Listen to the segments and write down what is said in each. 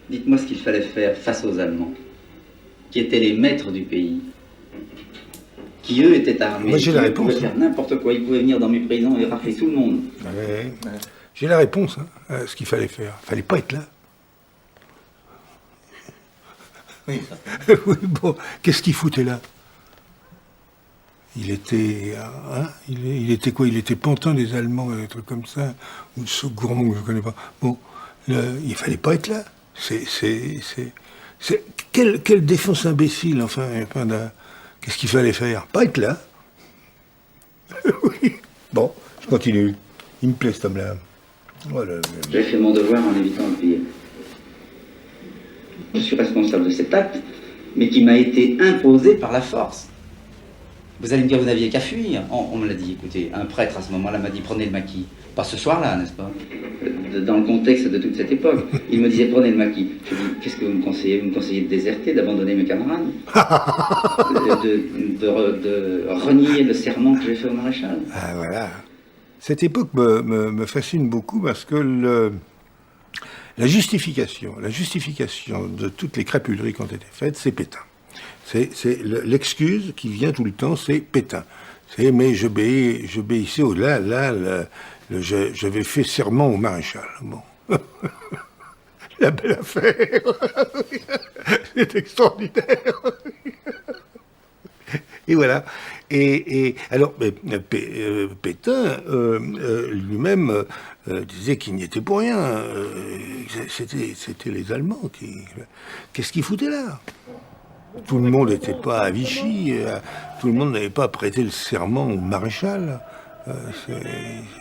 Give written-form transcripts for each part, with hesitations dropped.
Dites-moi ce qu'il fallait faire face aux Allemands, qui étaient les maîtres du pays, qui eux étaient armés, Moi, j'ai la qui eux réponse, pouvaient faire n'importe quoi. Ils pouvaient venir dans mes prisons et rafler tout le monde. Ouais. J'ai la réponse, à ce qu'il fallait faire. Il fallait pas être là. Oui. Oui, bon, qu'est-ce qu'il foutait là? Il était, il était quoi? Il était pantin des Allemands, un truc comme ça, ou de Saugourmont, je ne connais pas. Bon, il fallait pas être là. Quelle défense imbécile, enfin qu'est-ce qu'il fallait faire? Pas être là. Oui. Bon, je continue. Il me plaît, cet homme-là. Voilà. J'ai fait mon devoir en évitant le pire. Je suis responsable de cet acte, mais qui m'a été imposé par la force. Vous allez me dire, vous n'aviez qu'à fuir. On me l'a dit, écoutez, un prêtre à ce moment-là m'a dit, prenez le maquis. Pas ce soir-là, n'est-ce pas? Dans le contexte de toute cette époque. Il me disait, prenez le maquis. Je lui dis, qu'est-ce que vous me conseillez? Vous me conseillez de déserter, d'abandonner mes camarades? de renier le serment que j'ai fait au maréchal? Ah, voilà. Cette époque me fascine beaucoup parce que la justification de toutes les crapuleries qui ont été faites, c'est Pétain. C'est l'excuse qui vient tout le temps, c'est Pétain. C'est mais j'obéissais j'avais fait serment au maréchal. Bon. La belle affaire. C'est extraordinaire. Et voilà. Et alors, Pétain lui-même disait qu'il n'y était pour rien. C'était les Allemands qui... Qu'est-ce qu'ils foutaient là? Tout le monde n'était pas à Vichy, tout le monde n'avait pas prêté le serment au maréchal.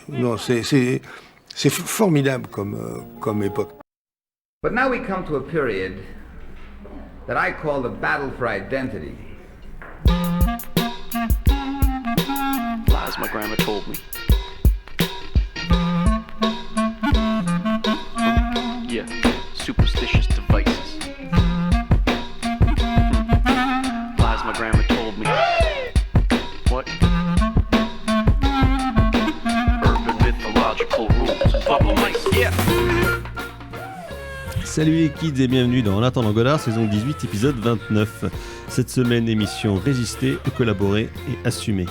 C'est formidable comme époque. But now we come to a period that I call the battle for identity. Lies my grandma told me. Yeah, superstitious devices. Lies my grandma told me. What? Urban mythological rules. Bubble mice, yeah. Salut les kids et bienvenue dans En attendant Godard, saison 18, épisode 29. Cette semaine, émission Résister, collaborer et assumer.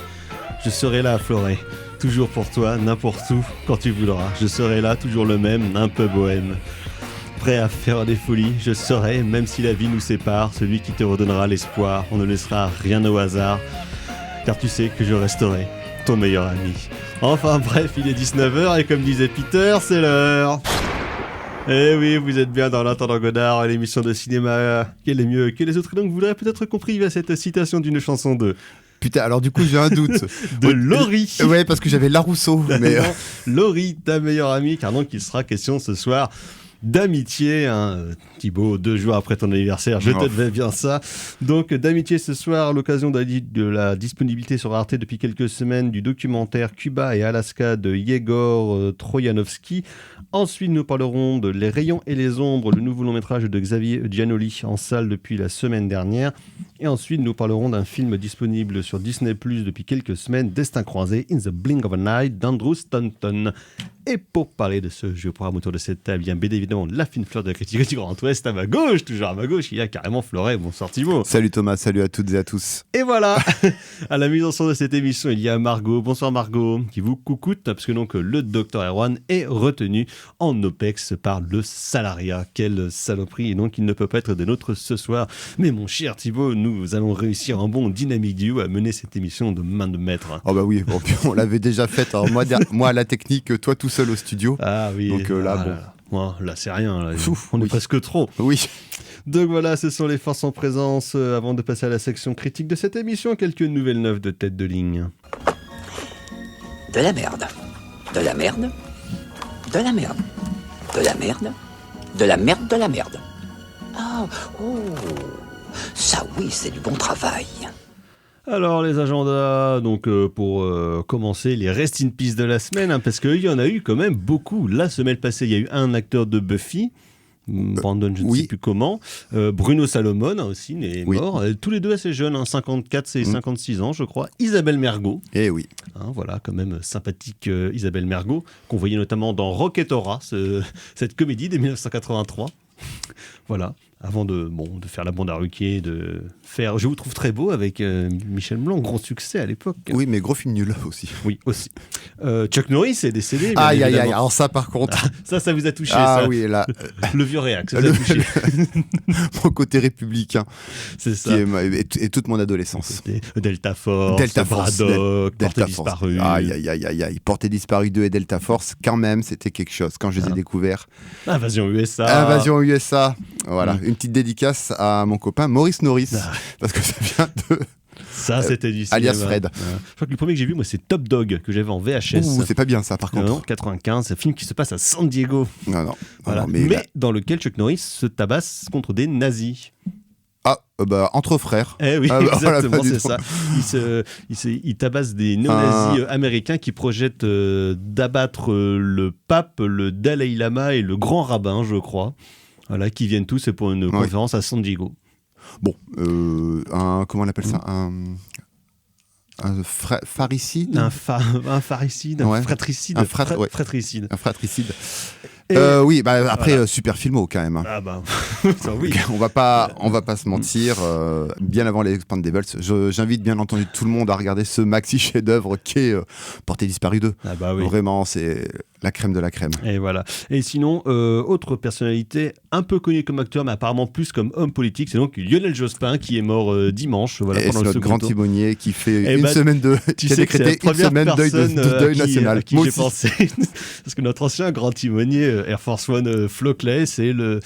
Je serai là à Fleuret, toujours pour toi, n'importe où, quand tu voudras. Je serai là, toujours le même, un peu bohème. Prêt à faire des folies, je serai, même si la vie nous sépare, celui qui te redonnera l'espoir. On ne laissera rien au hasard, car tu sais que je resterai ton meilleur ami. Enfin bref, il est 19h et comme disait Peter, c'est l'heure. Eh oui, vous êtes bien dans l'Entendant Godard, l'émission de cinéma quel est mieux que les autres. Donc vous l'aurez peut-être compris à cette citation d'une chanson de... Putain, alors du coup j'ai un doute. de Laurie. Ouais, parce que j'avais Larousseau. Mais Laurie, ta meilleure amie, car donc il sera question ce soir d'amitié, hein. Thibaut, 2 jours après ton anniversaire, je te devais bien ça. Donc d'amitié ce soir, à l'occasion de la disponibilité sur Arte depuis quelques semaines du documentaire Cuba et Alaska de Yegor Troyanovsky. Ensuite, nous parlerons de Les rayons et les ombres, le nouveau long métrage de Xavier Giannoli en salle depuis la semaine dernière. Et ensuite, nous parlerons d'un film disponible sur Disney+ depuis quelques semaines, Destin croisé, In the Blink of an Eye, d'Andrew Stanton. Et pour parler de ce jeu programme autour de cette table, bien évidemment, la fine fleur de la critique du Grand Ouest à ma gauche, toujours à ma gauche, il y a carrément Fleuret. Bonsoir Thibaut. Salut Thomas, salut à toutes et à tous. Et voilà, à la mise en son de cette émission, il y a Margot. Bonsoir Margot, qui vous coucoute, parce que donc le docteur Erwan est retenu en OPEX par le salariat. Quelle saloperie, et donc il ne peut pas être des nôtres ce soir. Mais mon cher Thibaut, nous allons réussir en bon dynamique duo à mener cette émission de main de maître. Oh bah oui, bon, on l'avait déjà faite. Alors moi à la technique, toi tout seul au studio. Ah oui. Donc là, bon. Là c'est rien, là. Ouf, On est oui. presque trop. Oui. Donc voilà, ce sont les forces en présence. Avant de passer à la section critique de cette émission, quelques nouvelles neuves de tête de ligne. De la merde. De la merde. De la merde. De la merde. De la merde, de la merde. Ah, oh. Ça oui, c'est du bon travail. Alors les agendas, donc pour commencer, les Rest in Peace de la semaine, hein, parce qu'il y en a eu quand même beaucoup. La semaine passée, il y a eu un acteur de Buffy, Brandon, je ne sais plus comment. Bruno Salomon aussi est mort. Tous les deux assez jeunes, hein, 54 et 56 ans, je crois. Isabelle Mergo. Eh oui. Hein, voilà, quand même sympathique Isabelle Mergo, qu'on voyait notamment dans Rocket Aura, cette comédie de 1983. Voilà, avant de faire la bande à Ruquier, de faire Je vous trouve très beau avec Michel Blanc, grand succès à l'époque. Oui, mais gros film nul aussi. Oui, aussi. Chuck Norris est décédé. bien Aïe, aïe, aïe. évidemment. Alors ça, par contre. Ça vous a touché, Ah ça. oui, là, Le vieux réac, ça vous a touché. mon côté républicain, C'est qui ça. est toute mon adolescence. Delta Force, Delta Force, Braddock, Portée Delta Force. disparue. Aïe, aïe, aïe, aïe, aïe. Portée disparue 2 et Delta Force, quand même, c'était quelque chose. Quand je les ai découverts. Invasion USA. Invasion USA. Voilà, une petite dédicace à mon copain Maurice Norris. Parce que ça vient de... Ça, c'était du cinéma. alias Fred. Je crois que le premier que j'ai vu, moi, c'est Top Dog, que j'avais en VHS. Ouh, c'est pas bien ça, par contre. Non, 95, c'est un film qui se passe à San Diego. Non. Voilà. Non, mais là- dans lequel Chuck Norris se tabasse contre des nazis. Ah, entre frères. Eh oui, Ah, bah, voilà, exactement, pas du c'est tout. ça. Il tabasse des néo-nazis américains qui projettent d'abattre le pape, le Dalai Lama et le grand rabbin, je crois. Voilà, qui viennent tous pour une conférence à San Diego. Bon, comment on appelle ça un pharicide. Un pharicide, un Ouais. fratricide. Un ouais. Fratricide. Un fratricide. Et- Oui, bah après Voilà. super filmo quand même. Ah bah, ça, oui. On va pas se mentir. Bien avant les Expendables, j'invite bien entendu tout le monde à regarder ce maxi chef-d'œuvre qui est Portée disparue 2. Ah bah oui. Vraiment, c'est la crème de la crème. Et voilà. Et sinon, autre personnalité un peu connue comme acteur, mais apparemment plus comme homme politique, c'est donc Lionel Jospin qui est mort dimanche. Voilà, Et pendant c'est le notre second grand tour. timonier qui fait Eh une bah, semaine Tu qui a sais que c'est la décrété une première semaine personne deuil national. à qui Moi j'ai aussi. pensé. Parce que notre ancien grand timonier Air Force One Flockley, c'est le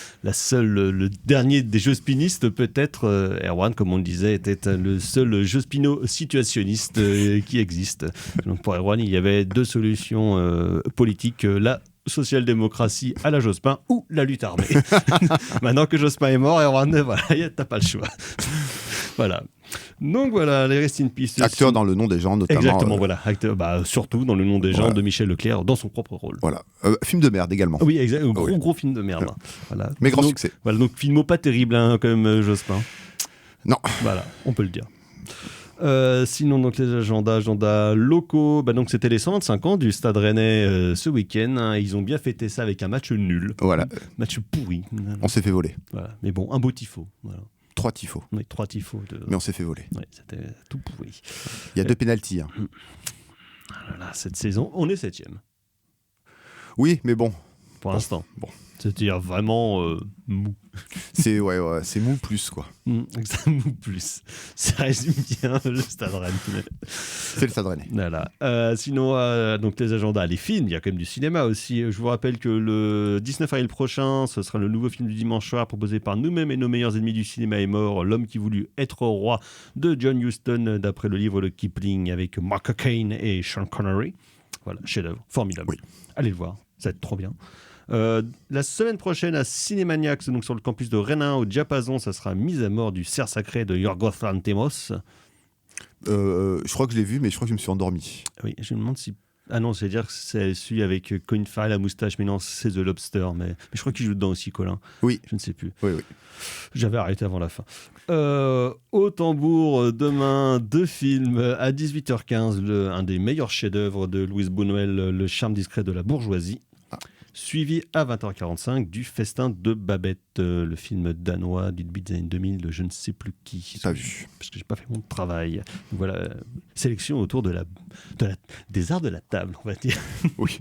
dernier des Jospinistes, peut-être. Air One, comme on le disait, était le seul Jospino situationniste qui existe. Donc pour Air One, il y avait deux solutions politiques. La social-démocratie à la Jospin ou la lutte armée. Maintenant que Jospin est mort, Air One, voilà, t'as pas le choix. Voilà. Donc voilà, les Rest in Peace. Acteur dans Le Nom des gens, notamment. Exactement, voilà. Acteur, surtout dans Le Nom des gens Voilà. de Michel Leclerc, dans son propre rôle. Voilà. Film de merde également. Oui, exact. oui. Gros film de merde. Voilà. Mais grand Donc, succès. Voilà, donc filmo pas terrible, comme Jospin. Non. Voilà, on peut le dire. Sinon, donc les agendas locaux, donc c'était les 125 ans du Stade Rennais ce week-end. Hein. Ils ont bien fêté ça avec un match nul. Voilà. Match pourri. On s'est fait voler. Voilà. Mais bon, un beau tifo. Voilà. 3 tifos. Oui, 3 tifos. Mais on s'est fait voler. Ouais, c'était tout pourri. Il y a 2 pénaltys. Voilà, cette saison, on est 7e. Oui, mais bon. Pour l'instant. Bon. C'est-à-dire vraiment mou. C'est c'est mou plus quoi. Ça mou plus. Ça résume bien le Stade Rennais. C'est le Stade Rennais. Voilà. Sinon, donc les agendas, les films, il y a quand même du cinéma aussi. Je vous rappelle que le 19 avril prochain, ce sera le nouveau film du dimanche soir proposé par nous-mêmes et nos meilleurs ennemis du cinéma est mort, L'homme qui voulut être roi de John Huston, d'après le livre de Kipling avec Mark Caine et Sean Connery. Voilà, chef-d'œuvre, formidable. Oui. Allez le voir, ça va être trop bien. La semaine prochaine à Cinémaniacs, donc sur le campus de Rennes au Diapason, ça sera Mise à mort du cerf sacré de Yorgos Lanthimos. Je crois que je l'ai vu, mais je crois que je me suis endormi. Oui, je me demande si... Ah non, c'est-à-dire que c'est celui avec Colin Farrell, la moustache, mais non, c'est The Lobster. Mais je crois qu'il joue dedans aussi, Colin. Oui. Je ne sais plus. Oui. J'avais arrêté avant la fin. Au tambour, demain, 2 films. À 18h15, un des meilleurs chefs-d'œuvre de Louise Buñuel, Le charme discret de la bourgeoisie. Suivi à 20h45 du Festin de Babette, le film danois du début des années 2000 de je ne sais plus qui. Pas vu. Parce que j'ai pas fait mon travail. Donc voilà, sélection autour des arts de la table, on va dire. Oui.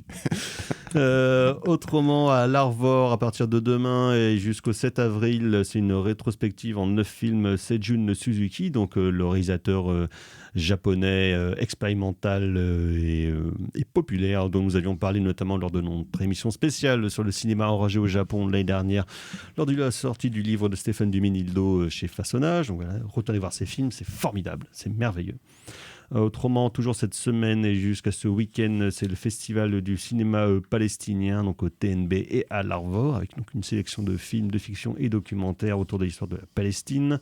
Autrement, à l'Arvor, à partir de demain et jusqu'au 7 avril, c'est une rétrospective en 9 films Seijun Suzuki, donc le réalisateur japonais expérimental et populaire dont nous avions parlé notamment lors de notre émission spéciale sur le cinéma enragé au Japon l'année dernière, lors de la sortie du livre de Stéphane Duménildo chez Façonnage. Donc voilà, retournez voir ces films, c'est formidable, c'est merveilleux. Autrement, toujours cette semaine et jusqu'à ce week-end, c'est le festival du cinéma palestinien, donc au TNB et à l'Arvor, avec donc une sélection de films de fiction et documentaires autour de l'histoire de la Palestine.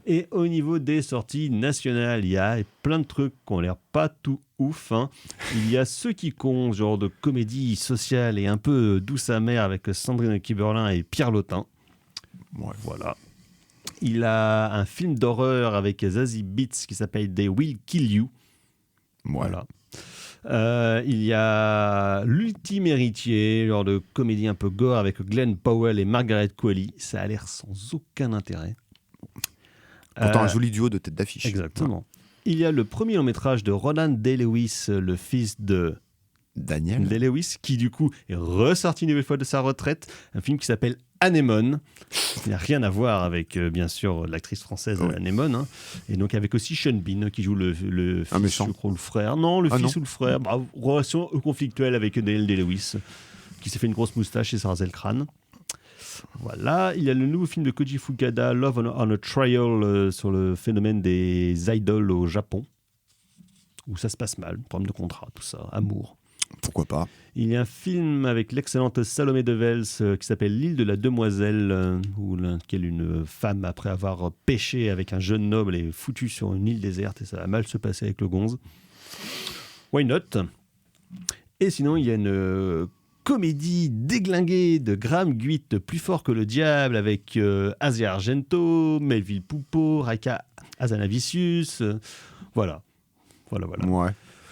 Et au niveau des sorties nationales, il y a plein de trucs qui n'ont l'air pas tout ouf. Hein. Il y a Ceux qui comptent, genre de comédie sociale et un peu douce amère avec Sandrine Kiberlin et Pierre Lotin. Ouais, voilà. Il a un film d'horreur avec Zazie Beetz qui s'appelle They Will Kill You. Ouais. Voilà. Il y a L'ultime héritier, genre de comédie un peu gore avec Glenn Powell et Margaret Qualley. Ça a l'air sans aucun intérêt. Pourtant, un joli duo de tête d'affiche. Exactement. Il y a le premier long-métrage de Ronan Day-Lewis, le fils de Daniel Day-Lewis, qui du coup est ressorti une nouvelle fois de sa retraite. Un film qui s'appelle Anémone. Il n'a rien à voir avec, bien sûr, l'actrice française Anémone. Hein. Et donc avec aussi Sean Bean, qui joue le fils, méchant. je crois, ou le frère. Non, le fils non. ou le frère. Relation conflictuelle avec Daniel Day-Lewis, qui s'est fait une grosse moustache et s'est rasé le crâne. Voilà, il y a le nouveau film de Koji Fukada, Love on a Trial, sur le phénomène des idoles au Japon, où ça se passe mal, problème de contrat, tout ça, amour. Pourquoi pas. Il y a un film avec l'excellente Salomé Devels qui s'appelle L'île de la demoiselle, où laquelle une femme, après avoir pêché avec un jeune noble, est foutue sur une île déserte et ça va mal se passer avec le gonze. Why not? Et sinon, il y a une comédie déglinguée de Graham Guite, Plus fort que le diable, avec Asia Argento, Melville Poupeau, Raika Hazanavicius. Voilà. Ouais.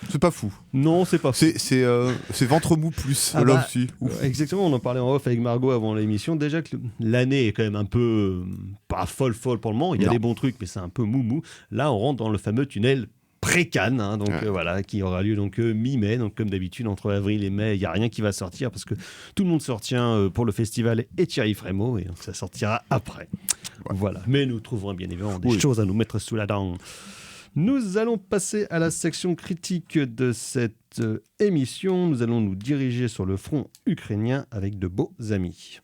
C'est pas fou. Non, c'est pas fou. C'est ventre mou plus, Ah là bah, aussi. Ouf. Exactement, on en parlait en off avec Margot avant l'émission. Déjà que l'année est quand même un peu pas folle pour le moment. Il y a Non. des bons trucs, mais c'est un peu mou. Là, on rentre dans le fameux tunnel pré-Cannes, hein, donc voilà, qui aura lieu donc mi-mai. Donc comme d'habitude, entre avril et mai, il y a rien qui va sortir parce que tout le monde se retient pour le festival et Thierry Frémaux, et donc ça sortira après. Ouais. Voilà. Mais nous trouverons bien évidemment des choses à nous mettre sous la dent. Nous allons passer à la section critique de cette émission. Nous allons nous diriger sur le front ukrainien avec de beaux amis.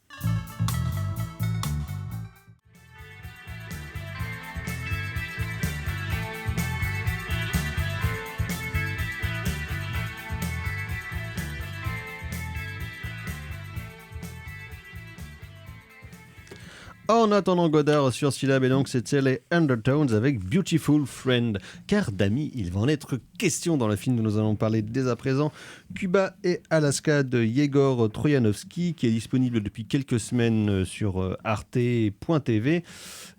En attendant Godard sur Syllab, et donc c'était les Undertones avec Beautiful Friend. Car d'amis, il va en être question dans le film dont nous allons parler dès à présent. Cuba et Alaska de Yegor Troyanovsky, qui est disponible depuis quelques semaines sur arte.tv.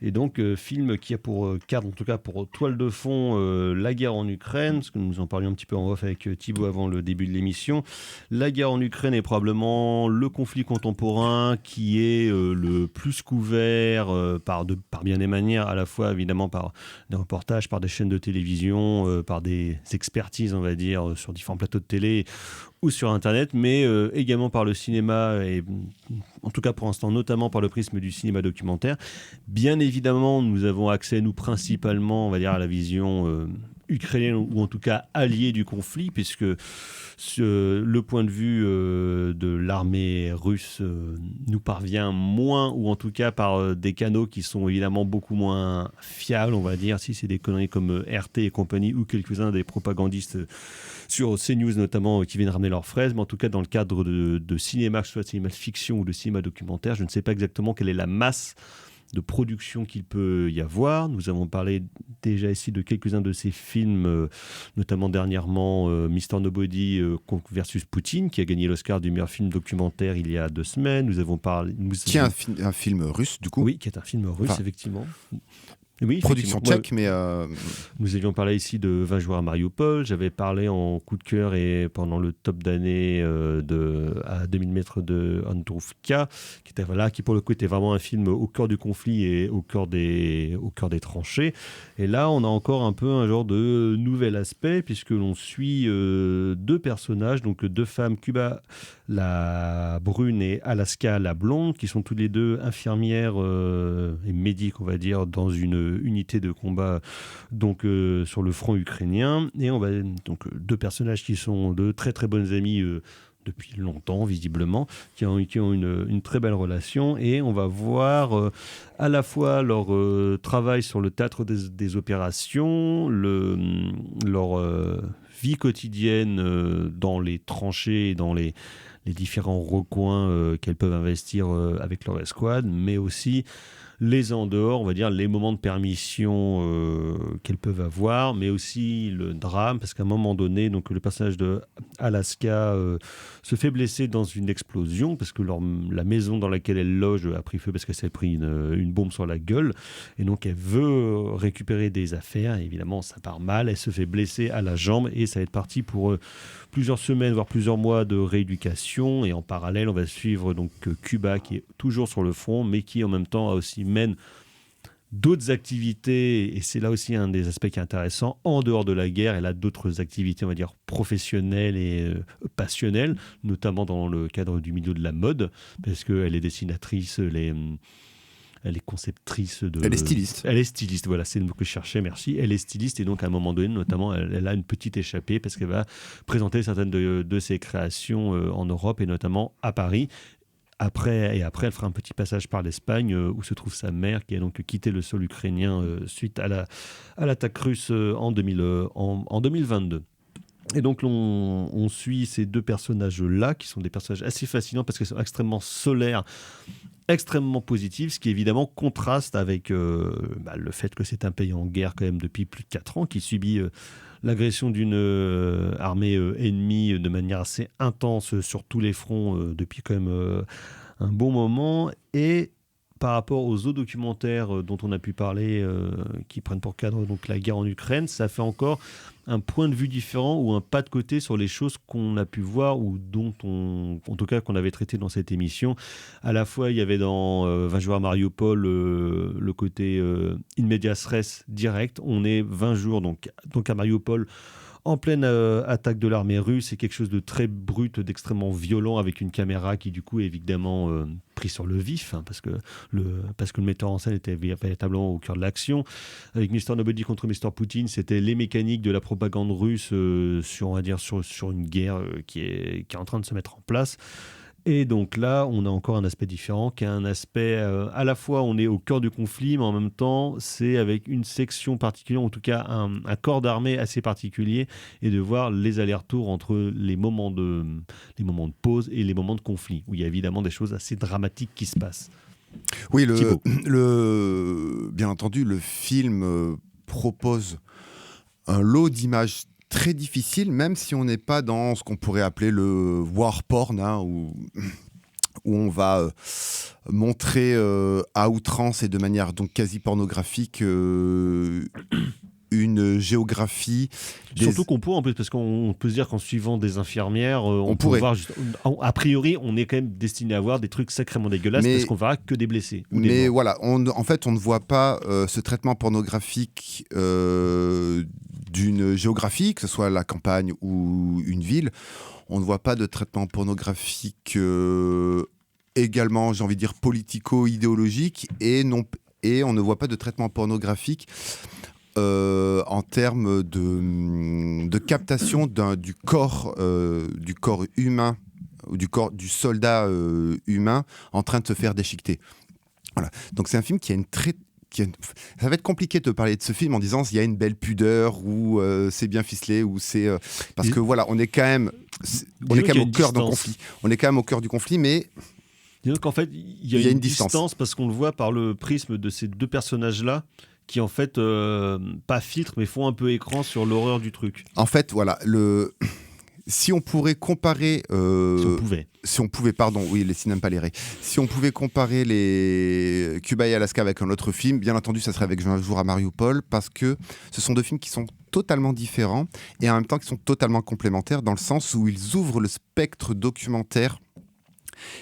Et donc, film qui a pour cadre, en tout cas pour toile de fond, la guerre en Ukraine, parce que nous en parlions un petit peu en off avec Thibaut avant le début de l'émission. La guerre en Ukraine est probablement le conflit contemporain qui est le plus couvert par bien des manières, à la fois évidemment par des reportages, par des chaînes de télévision, par des expertises, on va dire, sur différents plateaux de télé ou sur Internet, mais également par le cinéma, et en tout cas pour l'instant, notamment par le prisme du cinéma documentaire. Bien évidemment, nous avons accès, nous, principalement, on va dire, à la vision ukrainienne, ou en tout cas alliée du conflit, puisque le point de vue de l'armée russe nous parvient moins, ou en tout cas par des canaux qui sont évidemment beaucoup moins fiables, on va dire, si c'est des conneries comme RT et compagnie, ou quelques-uns des propagandistes sur CNews notamment, qui viennent ramener leurs fraises. Mais en tout cas, dans le cadre de cinéma, que ce soit de cinéma de fiction ou de cinéma documentaire, je ne sais pas exactement quelle est la masse de production qu'il peut y avoir. Nous avons parlé déjà ici de quelques-uns de ces films, notamment dernièrement Mr. Nobody versus Poutine, qui a gagné l'Oscar du meilleur film documentaire il y a 2 semaines. Nous avons parlé... Qui est un film russe, du coup. Oui, qui est un film russe, effectivement. Oui, production tchèque, mais... Nous avions parlé ici de 20 jours à Mariupol. J'avais parlé en coup de cœur et pendant le top d'année à 2000 mètres de Androufka, qui pour le coup était vraiment un film au cœur du conflit et au cœur des tranchées. Et là, on a encore un peu un genre de nouvel aspect, puisque l'on suit 2 personnages, donc 2 femmes, Cuba la brune et Alaska la blonde, qui sont toutes les 2 infirmières et médics, on va dire, dans une unité de combat donc sur le front ukrainien. Et on va donc 2 personnages qui sont de très très bonnes amies depuis longtemps, visiblement, qui ont une très belle relation, et on va voir à la fois leur travail sur le théâtre des opérations, leur vie quotidienne dans les tranchées, dans les les différents recoins qu'elles peuvent investir avec leur escouade, mais aussi les en dehors, on va dire, les moments de permission qu'elles peuvent avoir, mais aussi le drame, parce qu'à un moment donné, donc, le personnage de Alaska se fait blesser dans une explosion, parce que la maison dans laquelle elle loge a pris feu parce qu'elle s'est pris une bombe sur la gueule, et donc elle veut récupérer des affaires, et évidemment ça part mal, elle se fait blesser à la jambe, et ça va être parti pour plusieurs semaines, voire plusieurs mois de rééducation, et en parallèle on va suivre donc Cuba qui est toujours sur le front, mais qui en même temps mène d'autres activités, et c'est là aussi un des aspects qui est intéressant, en dehors de la guerre. Elle a d'autres activités, on va dire, professionnelles et passionnelles, notamment dans le cadre du milieu de la mode, parce qu'elle est dessinatrice, elle est conceptrice de... Elle est styliste. Elle est styliste, voilà, c'est le mot que je cherchais, merci. Elle est styliste, et donc à un moment donné, notamment, elle a une petite échappée, parce qu'elle va présenter certaines de ses créations en Europe, et notamment à Paris. Après, elle fera un petit passage par l'Espagne où se trouve sa mère, qui a donc quitté le sol ukrainien suite à l'attaque russe en 2022. Et donc on suit ces deux personnages-là, qui sont des personnages assez fascinants parce qu'ils sont extrêmement solaires, extrêmement positifs, ce qui évidemment contraste avec le fait que c'est un pays en guerre quand même depuis plus de 4 ans, qui subit l'agression d'une armée ennemie de manière assez intense sur tous les fronts depuis quand même un bon moment. Et par rapport aux autres documentaires dont on a pu parler, qui prennent pour cadre donc la guerre en Ukraine, ça fait encore un point de vue différent ou un pas de côté sur les choses qu'on a pu voir ou dont en tout cas qu'on avait traité dans cette émission. À la fois, il y avait dans 20 jours à Mariupol le côté in medias res direct. On est 20 jours donc à Mariupol, en pleine attaque de l'armée russe. C'est quelque chose de très brut, d'extrêmement violent, avec une caméra qui du coup est évidemment pris sur le vif, hein, parce que le metteur en scène était véritablement au cœur de l'action. Avec Mr. Nobody contre Mr. Poutine, c'était les mécaniques de la propagande russe sur une guerre qui est en train de se mettre en place. Et donc là, on a encore un aspect différent, qui est un aspect, à la fois on est au cœur du conflit, mais en même temps, c'est avec une section particulière, en tout cas un corps d'armée assez particulier, et de voir les allers-retours entre les moments de pause et les moments de conflit, où il y a évidemment des choses assez dramatiques qui se passent. Oui, bien entendu, le film propose un lot d'images très difficile, même si on n'est pas dans ce qu'on pourrait appeler le war porn, hein, où on va montrer à outrance et de manière donc quasi pornographique une géographie. Surtout qu'on peut, en plus, parce qu'on peut se dire qu'en suivant des infirmières, on pourrait voir, a priori, on est quand même destiné à voir des trucs sacrément dégueulasses, parce qu'on verra que des blessés. Mais voilà, en fait, on ne voit pas ce traitement pornographique d'une géographie, que ce soit la campagne ou une ville. On ne voit pas de traitement pornographique également, j'ai envie de dire, politico-idéologique, et on ne voit pas de traitement pornographique en termes de captation du corps humain, du corps du soldat humain en train de se faire déchiqueter. Voilà. Donc c'est un film qui a une très... Ça va être compliqué de parler de ce film en disant il y a une belle pudeur ou c'est bien ficelé ou c'est parce que voilà, on est quand même au cœur d'un conflit. On est quand même au cœur du conflit, mais donc en fait il y a une distance parce qu'on le voit par le prisme de ces deux personnages-là, qui en fait pas filtrent mais font un peu écran sur l'horreur du truc. En fait, voilà, si on pourrait comparer... Si on pouvait, pardon, oui, les cinémas palérés. Si on pouvait comparer les Cuba et Alaska avec un autre film, bien entendu, ça serait avec 20 jours à Mariupol, parce que ce sont deux films qui sont totalement différents et en même temps qui sont totalement complémentaires, dans le sens où ils ouvrent le spectre documentaire,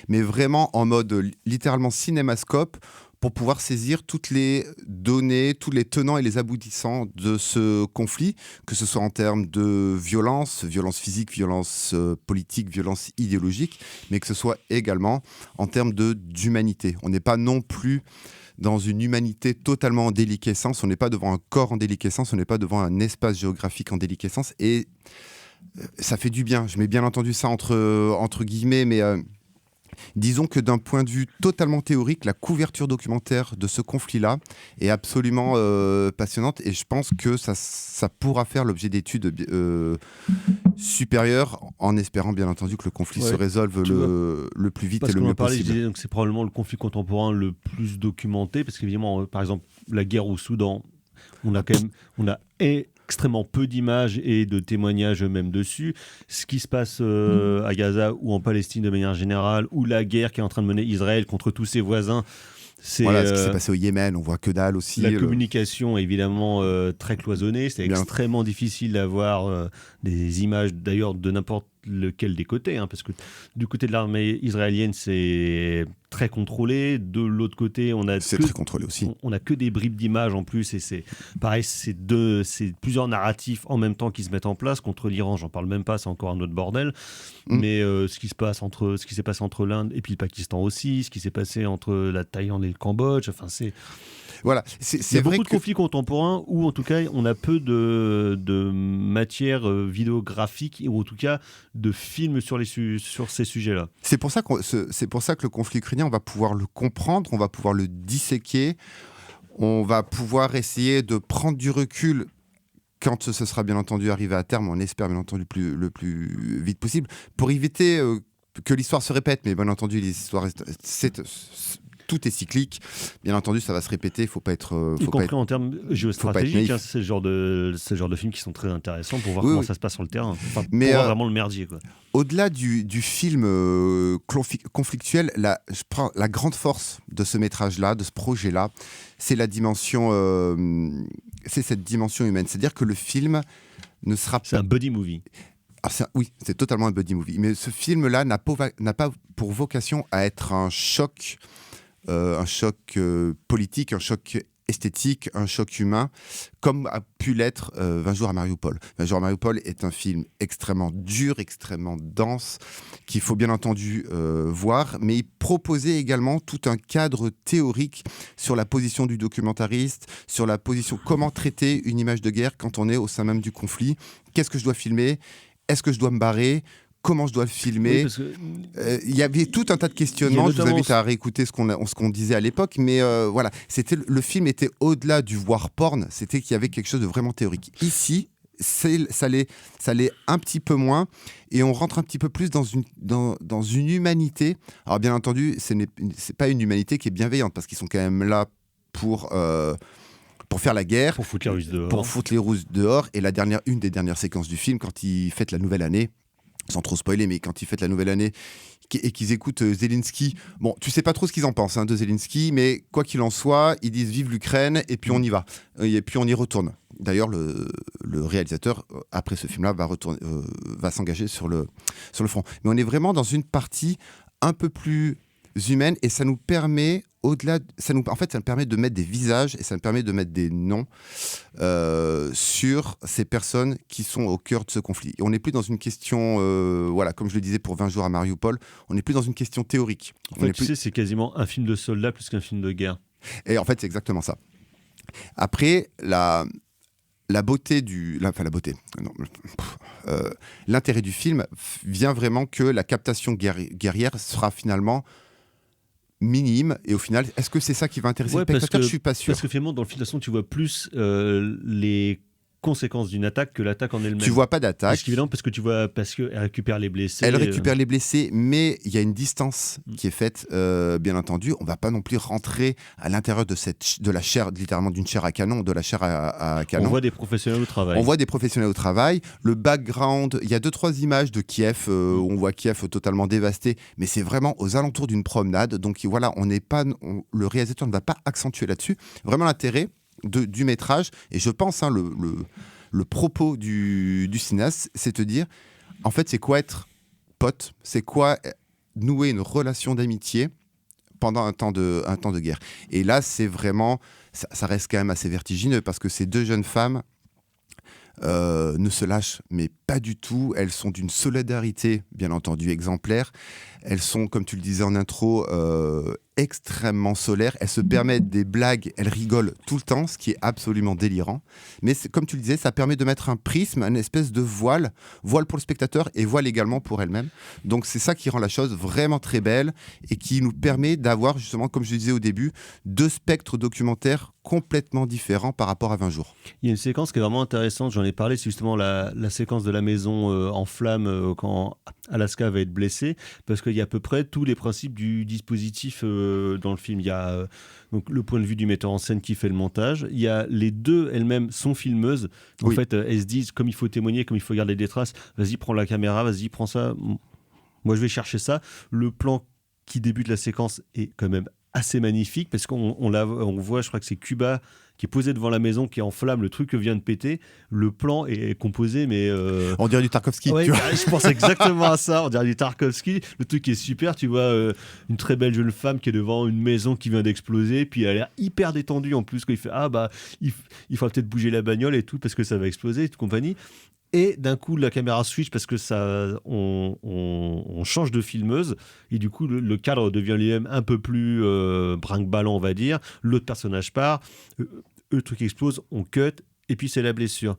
mais vraiment en mode littéralement cinémascope, pour pouvoir saisir toutes les données, tous les tenants et les aboutissants de ce conflit, que ce soit en termes de violence physique, violence politique, violence idéologique, mais que ce soit également en termes d'humanité. On n'est pas non plus dans une humanité totalement en déliquescence, on n'est pas devant un corps en déliquescence, on n'est pas devant un espace géographique en déliquescence, et ça fait du bien. Je mets bien entendu ça entre guillemets, mais... disons que d'un point de vue totalement théorique, la couverture documentaire de ce conflit-là est absolument passionnante, et je pense que ça pourra faire l'objet d'études supérieur, en espérant bien entendu que le conflit se résolve le plus vite et le mieux possible. Je disais, donc c'est probablement le conflit contemporain le plus documenté, parce qu'évidemment, par exemple, la guerre au Soudan, on a extrêmement peu d'images et de témoignages même dessus. Ce qui se passe à Gaza ou en Palestine de manière générale, ou la guerre qui est en train de mener Israël contre tous ses voisins. Ce qui s'est passé au Yémen, on voit que dalle aussi. La communication est évidemment très cloisonnée, c'est extrêmement difficile d'avoir des images d'ailleurs de n'importe lequel des côtés, parce que du côté de l'armée israélienne c'est très contrôlé, de l'autre côté c'est très contrôlé aussi. On a que des bribes d'images en plus, et c'est pareil, c'est plusieurs narratifs en même temps qui se mettent en place. Contre l'Iran, j'en parle même pas, c'est encore un autre bordel. Mais ce qui s'est passé entre l'Inde et puis le Pakistan aussi, ce qui s'est passé entre la Thaïlande et le Cambodge, enfin c'est... Voilà, il y a beaucoup de conflits contemporains où en tout cas on a peu de matière vidéographique, ou en tout cas de films sur ces sujets-là. C'est pour ça que le conflit ukrainien, on va pouvoir le comprendre, on va pouvoir le disséquer, on va pouvoir essayer de prendre du recul quand ce sera bien entendu arrivé à terme, on espère bien entendu le plus vite possible, pour éviter que l'histoire se répète. Mais bien entendu, les histoires tout est cyclique, bien entendu ça va se répéter, il ne faut pas être... y compris en termes géostratégiques, c'est le genre de films qui sont très intéressants pour voir comment ça se passe sur le terrain, pour voir vraiment le merdier, quoi. Au-delà du film conflictuel, je prends la grande force de ce métrage-là, de ce projet-là, c'est cette dimension humaine, c'est-à-dire que le film ne sera pas... C'est un buddy movie. Oui, c'est totalement un buddy movie, mais ce film-là n'a pas pour vocation à être un choc politique, un choc esthétique, un choc humain, comme a pu l'être 20 jours à Mariupol. 20 jours à Mariupol est un film extrêmement dur, extrêmement dense, qu'il faut bien entendu voir, mais il proposait également tout un cadre théorique sur la position du documentariste, sur la position, comment traiter une image de guerre quand on est au sein même du conflit. Qu'est-ce que je dois filmer ? Est-ce que je dois me barrer ? Comment je dois le filmer ? Il y avait tout un tas de questionnements. Je vous invite à réécouter ce qu'on disait à l'époque. Mais voilà, le film était au-delà du voir porn. C'était qu'il y avait quelque chose de vraiment théorique. Ici, ça l'est un petit peu moins. Et on rentre un petit peu plus dans une humanité. Alors bien entendu, c'est pas une humanité qui est bienveillante, parce qu'ils sont quand même là pour faire la guerre. Pour foutre les Russes dehors. Pour foutre les Russes dehors. Et une des dernières séquences du film, quand ils fêtent la nouvelle année, sans trop spoiler, mais quand ils fêtent la nouvelle année et qu'ils écoutent Zelensky, bon, tu sais pas trop ce qu'ils en pensent de Zelensky, mais quoi qu'il en soit, ils disent vive l'Ukraine, et puis on y va, et puis on y retourne. D'ailleurs, le réalisateur, après ce film-là, va s'engager sur le front. Mais on est vraiment dans une partie un peu plus humaine, et ça nous permet, ça nous permet de mettre des visages, et ça nous permet de mettre des noms sur ces personnes qui sont au cœur de ce conflit. Et on n'est plus dans une question, comme je le disais pour 20 jours à Mariupol, on n'est plus dans une question théorique. En fait, c'est quasiment un film de soldats plus qu'un film de guerre. Et en fait, c'est exactement ça. Après, la beauté l'intérêt du film vient vraiment que la captation guerrière sera finalement minime, et au final, est-ce que c'est ça qui va intéresser le spectateur ? Je suis pas sûr. Parce que finalement, dans le film, de toute façon, tu vois plus les conséquences d'une attaque que l'attaque en elle-même. Tu vois pas d'attaque. Parce qu'elle récupère les blessés. Elle récupère les blessés, mais il y a une distance qui est faite, bien entendu. On va pas non plus rentrer à l'intérieur de la chair, littéralement d'une chair à canon, de la chair à canon. On voit des professionnels au travail. Le background, il y a 2-3 images de Kiev, où on voit Kiev totalement dévasté, mais c'est vraiment aux alentours d'une promenade. Donc voilà, le réalisateur ne va pas accentuer là-dessus. Vraiment l'intérêt du métrage, et je pense le propos du cinéaste, c'est de dire, en fait, c'est quoi être pote, c'est quoi nouer une relation d'amitié pendant un temps de guerre. Et là, c'est vraiment, ça reste quand même assez vertigineux, parce que ces 2 jeunes femmes ne se lâchent, mais pas du tout. Elles sont d'une solidarité, bien entendu, exemplaire. Elles sont, comme tu le disais en intro, extrêmement solaire. Elle se permet des blagues, elle rigole tout le temps, ce qui est absolument délirant. Mais comme tu le disais, ça permet de mettre un prisme, une espèce de voile pour le spectateur et voile également pour elle-même. Donc c'est ça qui rend la chose vraiment très belle et qui nous permet d'avoir justement, comme je disais au début, 2 spectres documentaires complètement différents par rapport à 20 jours. Il y a une séquence qui est vraiment intéressante, j'en ai parlé, c'est justement la séquence de la maison en flammes quand Alaska va être blessée, parce qu'il y a à peu près tous les principes du dispositif dans le film. Il y a donc le point de vue du metteur en scène qui fait le montage, il y a les deux elles-mêmes sont filmeuses, en fait elles se disent comme il faut témoigner, comme il faut garder des traces, vas-y prends la caméra, vas-y prends ça, moi je vais chercher ça. Le plan qui débute la séquence est quand même assez magnifique parce qu'on voit, je crois que c'est Cuba qui est posé devant la maison, qui est en flamme, le truc vient de péter. Le plan est composé, mais... On dirait du Tarkovsky. Ouais, tu vois. je pense exactement à ça, on dirait du Tarkovsky. Le truc est super, tu vois une très belle jeune femme qui est devant une maison qui vient d'exploser, puis elle a l'air hyper détendue en plus, quand il fait « Ah bah, il faudra peut-être bouger la bagnole et tout, parce que ça va exploser, et toute compagnie ». Et d'un coup, la caméra switch parce que on change de filmeuse. Et du coup, le cadre devient lui-même un peu plus brinque-ballant, on va dire. L'autre personnage part. Le truc explose, on cut. Et puis, c'est la blessure.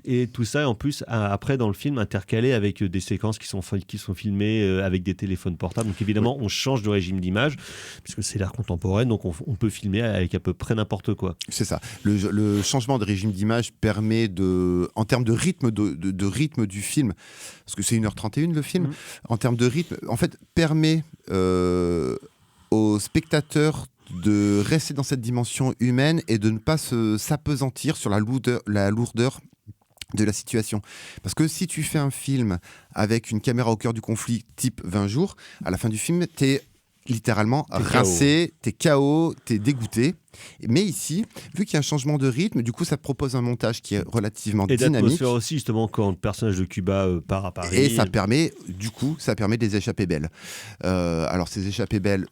Et tout ça, en plus, après, dans le film, intercalé avec des séquences qui sont filmées avec des téléphones portables. Donc, évidemment, on change de régime d'image, puisque c'est l'ère contemporaine. Donc, on peut filmer avec à peu près n'importe quoi. C'est ça. Le changement de régime d'image permet en termes de rythme, de rythme du film, parce que c'est 1h31 le film, en termes de rythme, en fait, permet aux spectateurs de rester dans cette dimension humaine et de ne pas s'appesantir sur la lourdeur de la situation. Parce que si tu fais un film avec une caméra au cœur du conflit type 20 jours, à la fin du film, t'es littéralement rincé, t'es KO, t'es dégoûté. Mais ici, vu qu'il y a un changement de rythme, du coup, ça propose un montage qui est relativement dynamique. Et d'atmosphère aussi, justement, quand le personnage de Cuba part à Paris. Et ça permet des échappées belles. Alors, ces échappées belles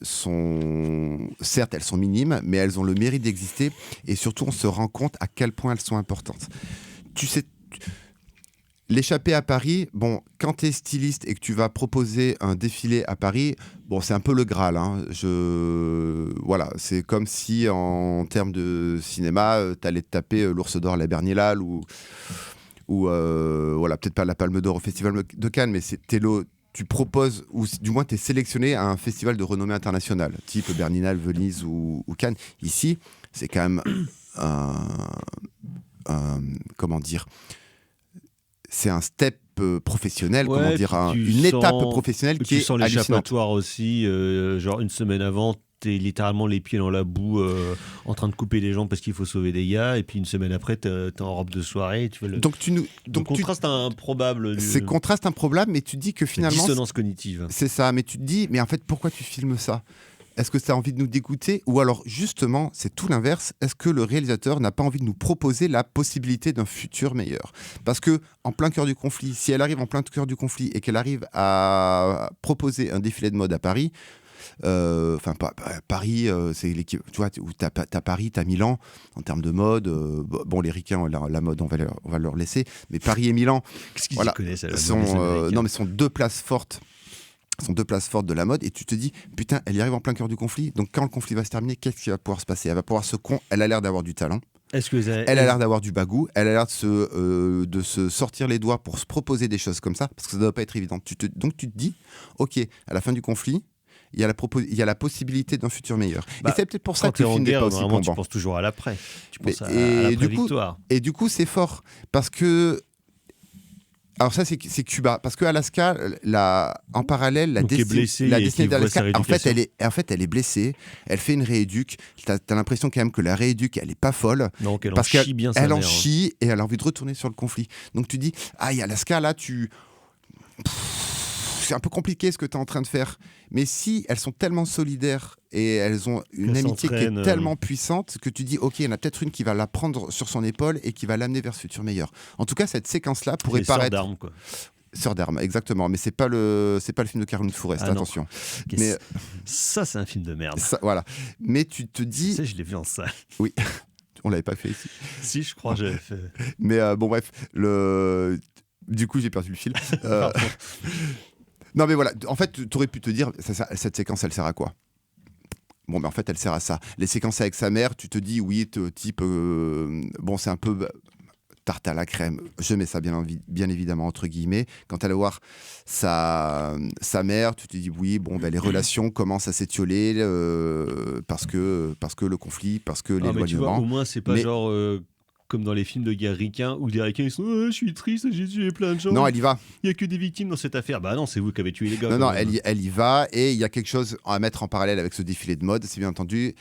certes, elles sont minimes, mais elles ont le mérite d'exister. Et surtout, on se rend compte à quel point elles sont importantes. Tu sais... L'échappée à Paris, bon, quand tu es styliste et que tu vas proposer un défilé à Paris, bon, c'est un peu le Graal. Hein. Voilà, c'est comme si, en termes de cinéma, tu allais te taper l'Ours d'Or à la Berlinale ou voilà, peut-être pas la Palme d'Or au Festival de Cannes, mais tu proposes, ou du moins tu es sélectionné à un festival de renommée internationale, type Berlinale, Venise ou Cannes. Ici, c'est quand même comment dire, c'est un step professionnel, une étape professionnelle qui est tu sens l'échappatoire aussi, genre une semaine avant, t'es littéralement les pieds dans la boue en train de couper des gens parce qu'il faut sauver des gars, et puis une semaine après t'es en robe de soirée. Donc contraste improbable. C'est contraste improbable, mais tu dis que finalement... Dissonance cognitive. C'est ça, mais tu te dis, mais en fait, pourquoi tu filmes ça ? Est-ce que tu as envie de nous dégoûter ? Ou alors, justement, c'est tout l'inverse. Est-ce que le réalisateur n'a pas envie de nous proposer la possibilité d'un futur meilleur ? Parce que, en plein cœur du conflit, si elle arrive en plein cœur du conflit et qu'elle arrive à proposer un défilé de mode à Paris, Paris, c'est l'équipe, tu vois, où t'as Paris, t'as Milan, en termes de mode, bon, les ricains, la mode, on va leur laisser, mais Paris et Milan, qu'est-ce qu'ils y connaissent, sont deux places fortes. Sont deux places fortes de la mode, et tu te dis, putain, elle y arrive en plein cœur du conflit, donc quand le conflit va se terminer, qu'est-ce qui va pouvoir se passer ? Elle va pouvoir elle a l'air d'avoir du talent, elle a l'air d'avoir du bagou, elle a l'air de se sortir les doigts pour se proposer des choses comme ça, parce que ça ne doit pas être évident. Donc tu te dis, ok, à la fin du conflit, il y a la possibilité d'un futur meilleur. Et c'est peut-être pour ça que le film n'est pas aussi plombant. Tu penses toujours à l'après, tu penses à l'après-victoire. Et du coup, c'est fort, parce que... Alors ça, c'est Cuba, parce que Alaska, en parallèle, la destinée d'Alaska, en fait, elle est blessée, elle fait une rééduque. T'as l'impression quand même que la rééduque, elle est pas folle, donc elle parce en chie bien sa mère. Elle en chie et elle a envie de retourner sur le conflit. Donc tu dis, Alaska, là, c'est un peu compliqué ce que tu es en train de faire. Mais si elles sont tellement solidaires et elles ont une amitié qui est tellement puissante que tu dis, ok, il y en a peut-être une qui va la prendre sur son épaule et qui va l'amener vers ce futur meilleur. En tout cas, cette séquence-là pourrait paraître... Sœur d'armes, quoi. Sœur d'armes, exactement. Mais c'est pas le film de Caroline Fourest, attention. Mais ça, c'est un film de merde. Ça, voilà. Mais tu te dis... Ça, je l'ai vu en salle. Oui. On l'avait pas fait ici. Si, je crois que j'avais fait. Mais bon, bref. Du coup, j'ai perdu le fil. Non, mais voilà. En fait, tu aurais pu te dire, cette séquence, elle sert à quoi ? Bon, mais en fait, elle sert à ça. Les séquences avec sa mère, tu te dis, oui, type, bon, c'est un peu tarte à la crème. Je mets ça bien évidemment entre guillemets. Quand elle va voir sa mère, tu te dis, oui, bon, ben, les relations commencent à s'étioler parce que le conflit, parce que mais tu vois, l'éloignement. au moins, c'est pas genre comme dans les films de guerre ricains où les ricains ils sont je suis triste, j'ai tué plein de gens. Non, elle y va. Il y a que des victimes dans cette affaire. Bah non, c'est vous qui avez tué les gars. Non, elle y va, et il y a quelque chose à mettre en parallèle avec ce défilé de mode. C'est bien entendu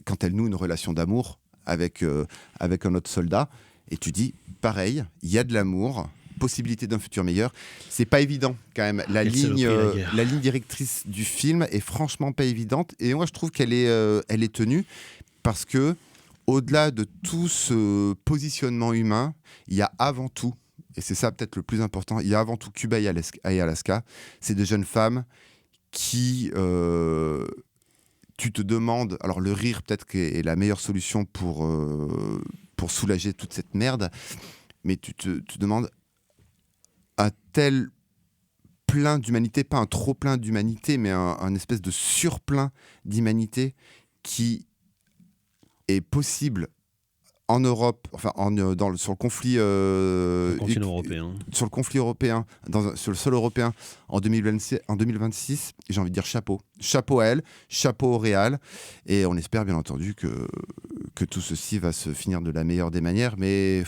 quand elle noue une relation d'amour avec un autre soldat, et tu dis pareil, il y a de l'amour, possibilité d'un futur meilleur. C'est pas évident quand même. La ligne directrice du film est franchement pas évidente, et moi je trouve qu'elle est tenue parce que au-delà de tout ce positionnement humain, il y a avant tout, et c'est ça peut-être le plus important, il y a avant tout Cuba et Alaska. C'est des jeunes femmes qui, tu te demandes, alors le rire peut-être est la meilleure solution pour soulager toute cette merde, mais tu te demandes un tel plein d'humanité, pas un trop plein d'humanité, mais un espèce de surplein d'humanité qui est possible en Europe, enfin sur le conflit européen. Sur le conflit européen, sur le sol européen en 2026, j'ai envie de dire chapeau à elle, chapeau au Réal, et on espère bien entendu que tout ceci va se finir de la meilleure des manières, mais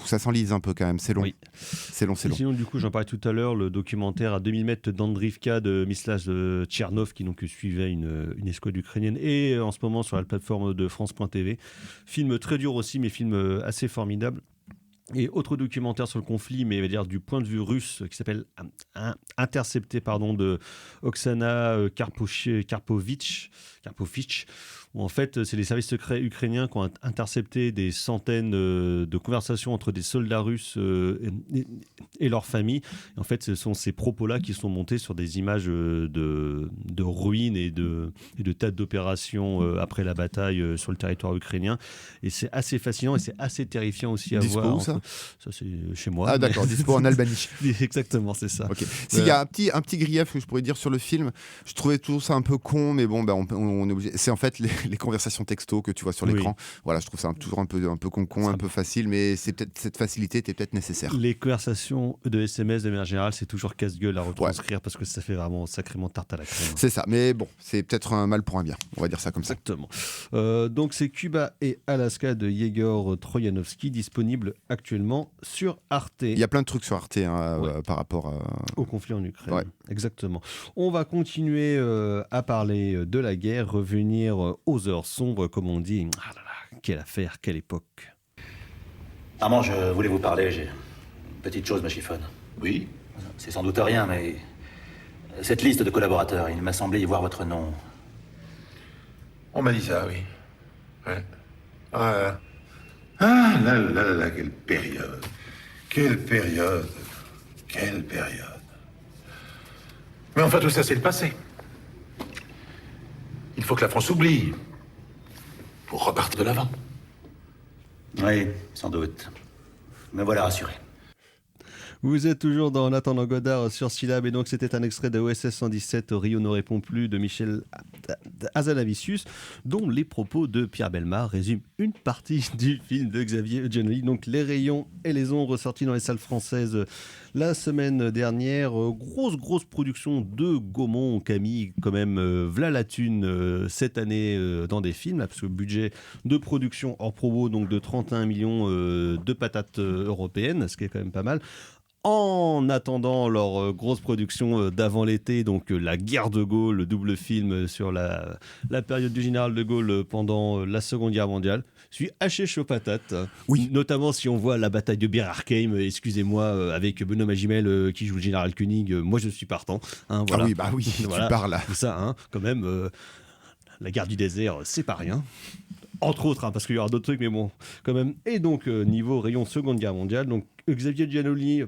ça s'enlise un peu quand même, c'est long. Oui. C'est long. Sinon, du coup, j'en parlais tout à l'heure, le documentaire à 2000 mètres d'Andrivka de Mislav Tchernov, qui donc suivait une escouade ukrainienne, et en ce moment sur la plateforme de France.tv. Film très dur aussi, mais film assez formidable. Et autre documentaire sur le conflit, mais dire du point de vue russe, qui s'appelle Intercepté, de Oksana Karpovitch, où en fait c'est les services secrets ukrainiens qui ont intercepté des centaines de conversations entre des soldats russes et leurs familles. Et en fait, ce sont ces propos-là qui sont montés sur des images de ruines et de tas d'opérations après la bataille sur le territoire ukrainien. Et c'est assez fascinant et c'est assez terrifiant aussi à voir. Où ça ? Ça, c'est chez moi. Ah d'accord, dispo en Albanie. Exactement, c'est ça. Okay. S'il y a un petit grief que je pourrais dire sur le film, je trouvais tout ça un peu con, mais bon, on est obligé. C'est en fait les conversations texto que tu vois sur l'écran. Voilà, je trouve ça toujours un peu con, un peu facile, mais c'est peut-être cette facilité était peut-être nécessaire. Les conversations de SMS de manière générale, c'est toujours casse-gueule à retranscrire parce que ça fait vraiment sacrément tarte à la crème. C'est ça, mais bon, c'est peut-être un mal pour un bien. On va dire ça comme ça. Exactement. Donc c'est Cuba et Alaska de Yegor Troyanovsky, disponible actuellement sur Arte. Il y a plein de trucs sur Arte par rapport au conflit en Ukraine. Ouais. Exactement. On va continuer à parler de la guerre, revenir aux heures sombres, comme on dit. Ah là là, quelle affaire, quelle époque. Armand, je voulais vous parler, j'ai une petite chose me chiffonne. Oui? C'est sans doute rien, mais cette liste de collaborateurs, il m'a semblé y voir votre nom. On m'a dit ça, oui. Ouais. Ah là, quelle période. Quelle période. Quelle période. Mais enfin, tout ça, c'est le passé. Il faut que la France oublie pour repartir de l'avant. Oui, sans doute. Me voilà rassuré. Vous êtes toujours dans En attendant Godard sur Syllab, et donc c'était un extrait de OSS 117, Rio ne répond plus, de Michel Hazanavicius, dont les propos de Pierre Bellemare résument une partie du film de Xavier Giannoli. Donc Les Rayons et les Ombres, ressortis dans les salles françaises la semaine dernière. Grosse production de Gaumont, Camille, quand même, v'là la thune cette année dans des films, là, parce que le budget de production hors promo, donc de 31 millions de patates européennes, ce qui est quand même pas mal. En attendant leur grosse production d'avant l'été, donc La Guerre de Gaulle, le double film sur la période du général de Gaulle pendant la Seconde Guerre mondiale, je suis haché chaud patate. Oui. Notamment si on voit la bataille de Bir Hakeim, excusez-moi, avec Benoît Magimel qui joue le général Koenig, moi je suis partant. Hein, voilà. Ah oui, voilà, tu parles là. tout ça, hein, quand même, la guerre du désert, c'est pas rien. Entre autres, hein, parce qu'il y aura d'autres trucs, mais bon, quand même. Et donc, niveau rayon Seconde Guerre mondiale, donc Xavier Giannoli,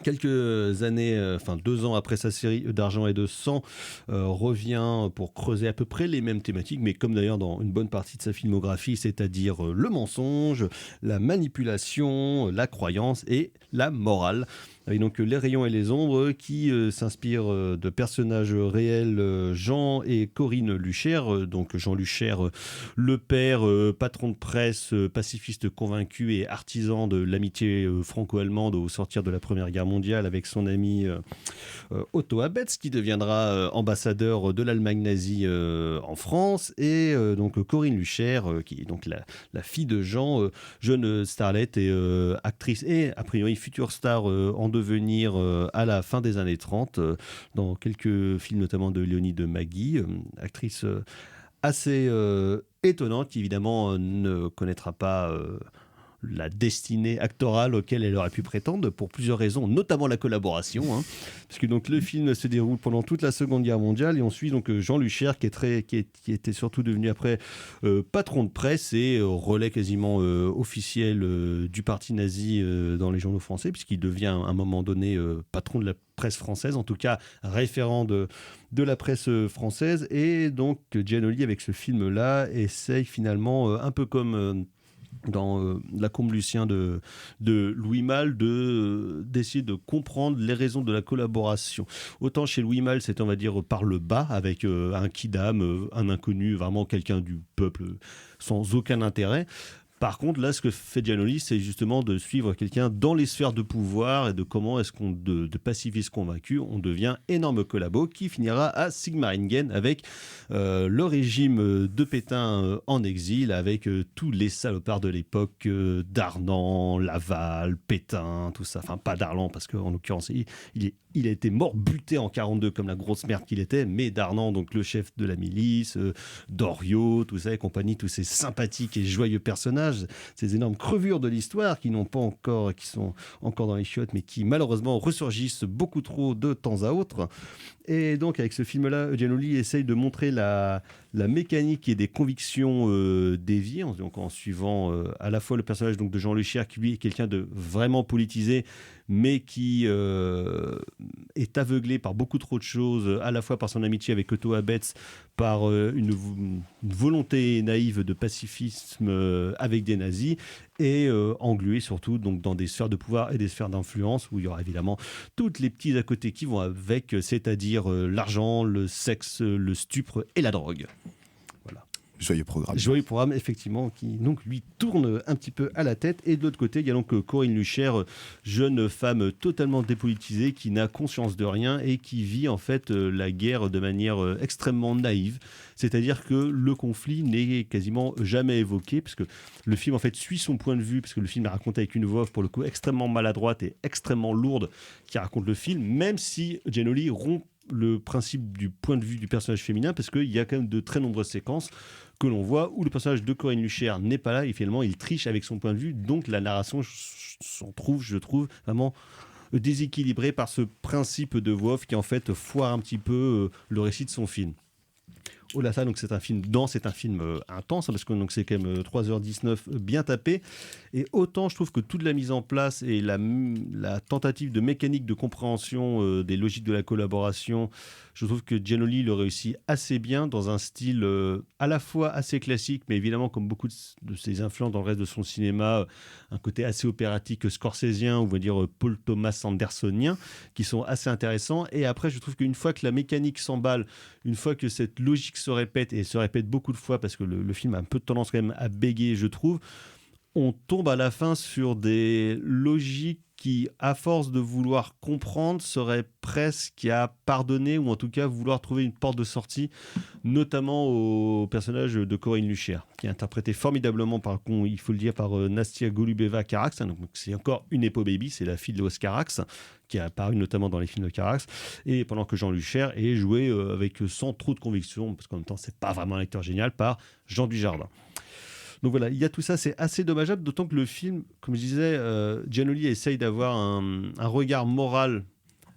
quelques années, 2 ans après sa série d'Argent et de Sang, revient pour creuser à peu près les mêmes thématiques, mais comme d'ailleurs dans une bonne partie de sa filmographie, c'est-à-dire le mensonge, la manipulation, la croyance et la morale. avec donc Les Rayons et les Ombres, qui s'inspire de personnages réels, Jean et Corinne Lucher. Donc Jean Lucher, le père, patron de presse, pacifiste convaincu et artisan de l'amitié franco-allemande au sortir de la Première Guerre mondiale, avec son ami Otto Abetz, qui deviendra ambassadeur de l'Allemagne nazie en France, et donc Corinne Lucher, qui est donc la fille de Jean, jeune starlette et actrice et a priori future star en devenir à la fin des années 30, dans quelques films notamment de Léonie de Magui, actrice assez étonnante, qui évidemment ne connaîtra pas la destinée actorale auquel elle aurait pu prétendre pour plusieurs raisons, notamment la collaboration, hein, parce que donc le film se déroule pendant toute la Seconde Guerre mondiale, et on suit donc Jean Lucher, qui était surtout devenu après patron de presse et relais quasiment officiel du parti nazi dans les journaux français, puisqu'il devient à un moment donné patron de la presse française, en tout cas référent de la presse française. Et donc Giannoli, avec ce film-là, essaye finalement, un peu comme dans La Combe Lucien de Louis Malle, d'essayer de comprendre les raisons de la collaboration. Autant chez Louis Malle, c'était, on va dire, par le bas, avec un kidam, un inconnu, vraiment quelqu'un du peuple sans aucun intérêt. Par contre, là, ce que fait Giannoli, c'est justement de suivre quelqu'un dans les sphères de pouvoir, et de comment est-ce qu'on, de pacifiste convaincu, on devient énorme collabo, qui finira à Sigmaringen avec le régime de Pétain en exil, avec tous les salopards de l'époque, Darlan, Laval, Pétain, tout ça. Enfin, pas Darlan, parce qu'en l'occurrence, il a été mort buté en 42 comme la grosse merde qu'il était, mais Darlan, donc le chef de la milice, Doriot, tout ça et compagnie, tous ces sympathiques et joyeux personnages, ces énormes crevures de l'histoire qui sont encore dans les chiottes, mais qui malheureusement ressurgissent beaucoup trop de temps à autre. Et donc avec ce film-là, Giannoli essaye de montrer la mécanique et des convictions déviées, donc en suivant à la fois le personnage donc de Jean Lucher, qui lui est quelqu'un de vraiment politisé, mais qui est aveuglé par beaucoup trop de choses, à la fois par son amitié avec Otto Abetz, par une volonté naïve de pacifisme avec des nazis, et englué surtout donc dans des sphères de pouvoir et des sphères d'influence où il y aura évidemment toutes les petits à côté qui vont avec, c'est-à-dire l'argent, le sexe, le stupre et la drogue. Voilà. Joyeux programme. Joyeux programme, effectivement, qui donc lui tourne un petit peu à la tête. Et de l'autre côté, il y a donc Corinne Lucher, jeune femme totalement dépolitisée, qui n'a conscience de rien et qui vit en fait la guerre de manière extrêmement naïve. C'est-à-dire que le conflit n'est quasiment jamais évoqué, parce que le film en fait suit son point de vue, parce que le film est raconté avec une voix off pour le coup extrêmement maladroite et extrêmement lourde qui raconte le film, même si Giannoli rompt le principe du point de vue du personnage féminin, parce qu'il y a quand même de très nombreuses séquences que l'on voit où le personnage de Corinne Lucher n'est pas là et finalement il triche avec son point de vue, donc la narration je trouve vraiment déséquilibrée par ce principe de voix off qui en fait foire un petit peu le récit de son film. Au-delà de ça, donc c'est un film dense, c'est un film intense, parce que donc c'est quand même 3h19 bien tapé. Et autant je trouve que toute la mise en place et la tentative de mécanique de compréhension des logiques de la collaboration, je trouve que Giannoli le réussit assez bien dans un style à la fois assez classique, mais évidemment comme beaucoup de ses influences dans le reste de son cinéma, un côté assez opératique scorsésien, ou on va dire Paul Thomas Andersonien, qui sont assez intéressants. Et après, je trouve qu'une fois que la mécanique s'emballe, une fois que cette logique se répète, et se répète beaucoup de fois, parce que le film a un peu de tendance quand même à bégayer, je trouve, on tombe à la fin sur des logiques qui, à force de vouloir comprendre, seraient presque à pardonner, ou en tout cas vouloir trouver une porte de sortie, notamment au personnage de Corinne Lucher, qui est interprété formidablement il faut le dire, par Nastia Golubeva-Carax. Donc c'est encore une Epo Baby, c'est la fille de Oscar Carax, qui a apparu notamment dans les films de Carax, et pendant que Jean Lucher est joué avec sans trop de conviction, parce qu'en même temps c'est pas vraiment un acteur génial, par Jean Dujardin. Donc voilà, il y a tout ça, c'est assez dommageable, d'autant que le film, comme je disais, Giannoli essaye d'avoir un regard moral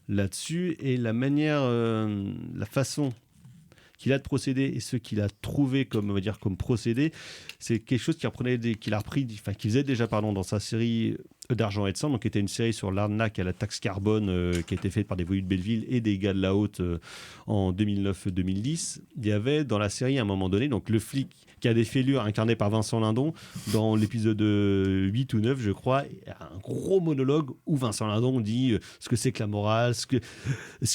là-dessus, et la manière, la façon qu'il a de procédé et ce qu'il a trouvé comme, on va dire, comme procédé, c'est quelque chose qu'il faisait déjà dans sa série d'Argent et de Sang, donc qui était une série sur l'arnaque à la taxe carbone qui a été faite par des voyous de Belleville et des gars de la Haute en 2009-2010. Il y avait dans la série à un moment donné, donc le flic qui a des fêlures incarné par Vincent Lindon, dans l'épisode 8 ou 9 je crois, un gros monologue où Vincent Lindon dit ce que c'est que la morale, ce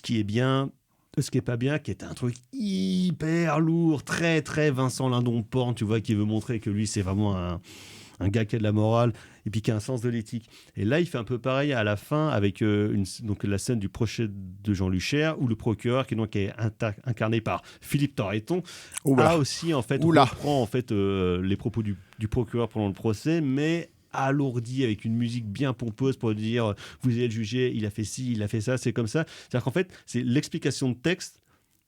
qui est bien, ce qui est pas bien, qui est un truc hyper lourd, très très Vincent Lindon porn, tu vois, qui veut montrer que lui c'est vraiment un gars qui a de la morale et puis qui a un sens de l'éthique. Et là, il fait un peu pareil à la fin avec donc la scène du procès de Jean Luchère où le procureur, qui est incarné par Philippe Torreton, a aussi reprend les propos du procureur pendant le procès, mais alourdi avec une musique bien pompeuse pour dire vous allez le juger, il a fait ci, il a fait ça, c'est comme ça. C'est-à-dire qu'en fait, c'est l'explication de texte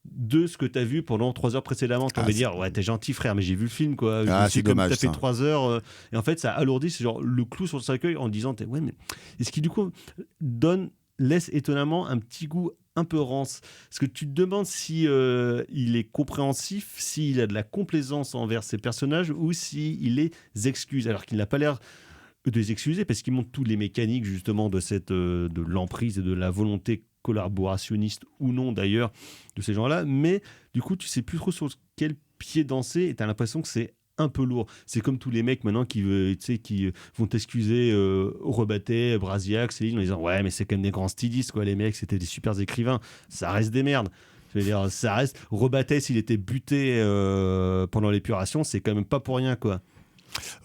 de ce que tu as vu pendant 3 heures précédemment. Tu vas dire, ouais, t'es gentil frère, mais j'ai vu le film, quoi. C'est dommage. Tu as fait 3 heures. Et en fait, ça alourdit, c'est genre le clou sur le cercueil en disant, ouais, mais. Et ce qui, du coup, laisse étonnamment un petit goût un peu rance. Parce que tu te demandes si il est compréhensif, s'il a de la complaisance envers ses personnages ou s'il les excuse, alors qu'il n'a pas l'air de les excuser parce qu'il montre tous les mécaniques, justement, de l'emprise et de la volonté collaborationniste ou non d'ailleurs de ces gens-là, mais du coup tu sais plus trop sur quel pied danser et t'as l'impression que c'est un peu lourd. C'est comme tous les mecs maintenant qui vont t'excuser Rebattet, Brasiac, Céline en disant ouais mais c'est quand même des grands stylistes quoi, les mecs c'était des super écrivains, ça reste des merdes. Je veux dire, ça reste Rebattet s'il était buté pendant l'épuration, c'est quand même pas pour rien quoi.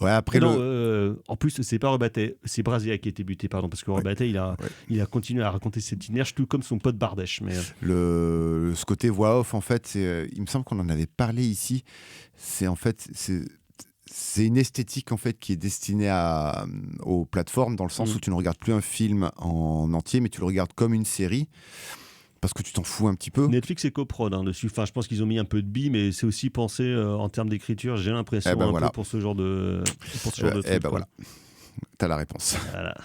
Ouais, après en plus, c'est pas Rebattet, c'est Brasiac qui a été buté, parce que Rebattet, il a continué à raconter ses itinéraires, tout comme son pote Bardèche. Mais ce côté voix off, en fait, il me semble qu'on en avait parlé ici. C'est une esthétique en fait qui est destinée aux plateformes, dans le sens où tu ne regardes plus un film en entier, mais tu le regardes comme une série. Parce que tu t'en fous un petit peu. Netflix est coprod dessus. Enfin, je pense qu'ils ont mis un peu de billes, mais c'est aussi pensé en termes d'écriture, j'ai l'impression, peu pour ce genre de truc. Voilà. T'as la réponse. Voilà,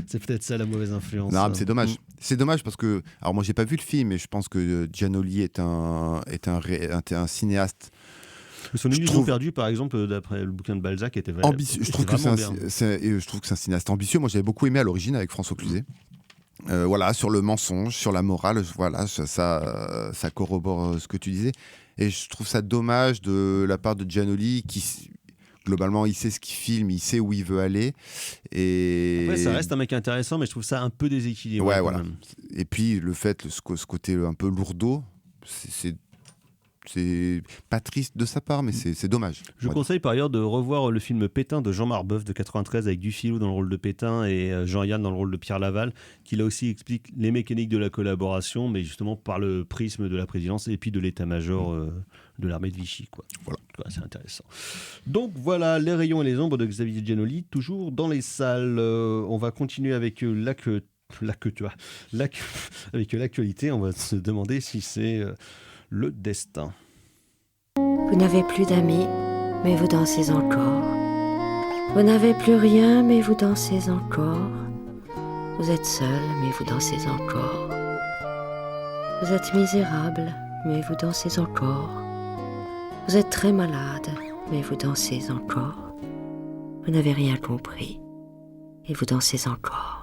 c'est peut-être ça la mauvaise influence. Non, mais c'est dommage. C'est dommage parce que, alors moi j'ai pas vu le film, mais je pense que Giannoli est un cinéaste. Son Illusion perdue, par exemple, d'après le bouquin de Balzac, était vraiment ambitieux. Je trouve que c'est un cinéaste ambitieux. Moi j'avais beaucoup aimé à l'origine avec François Cluzet. Sur le mensonge, sur la morale, ça corrobore ce que tu disais. Et je trouve ça dommage de la part de Giannoli qui, globalement, il sait ce qu'il filme, il sait où il veut aller. Et après, ça reste un mec intéressant, mais je trouve ça un peu déséquilibré. Ouais, voilà. Et puis, ce côté un peu lourdeau, c'est pas triste de sa part, mais c'est dommage. Je conseille par ailleurs de revoir le film Pétain de Jean Marbeuf de 93 avec Dufilou dans le rôle de Pétain et Jean-Yann dans le rôle de Pierre Laval, qui là aussi explique les mécaniques de la collaboration, mais justement par le prisme de la présidence et puis de l'état-major de l'armée de Vichy. Voilà, c'est intéressant. Donc voilà, Les rayons et les ombres de Xavier Giannoli, toujours dans les salles. On va continuer avec avec l'actualité. On va se demander si c'est le destin. Vous n'avez plus d'amis, mais vous dansez encore. Vous n'avez plus rien, mais vous dansez encore. Vous êtes seul, mais vous dansez encore. Vous êtes misérable, mais vous dansez encore. Vous êtes très malade, mais vous dansez encore. Vous n'avez rien compris, et vous dansez encore.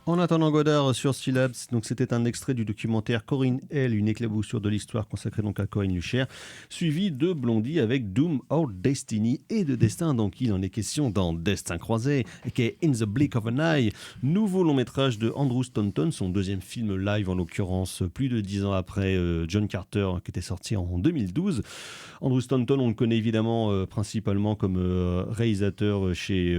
En attendant Godard sur Syllabs, donc c'était un extrait du documentaire Corinne L, une éclaboussure de l'histoire consacrée donc à Corinne Luchère, suivi de Blondie avec Doom or Destiny et de Destin, donc il en est question dans Destin croisé, qui est In the Blink of an Eye, nouveau long métrage de Andrew Stanton, son deuxième film live en l'occurrence, plus de 10 ans après John Carter qui était sorti en 2012. Andrew Stanton, on le connaît évidemment principalement comme réalisateur chez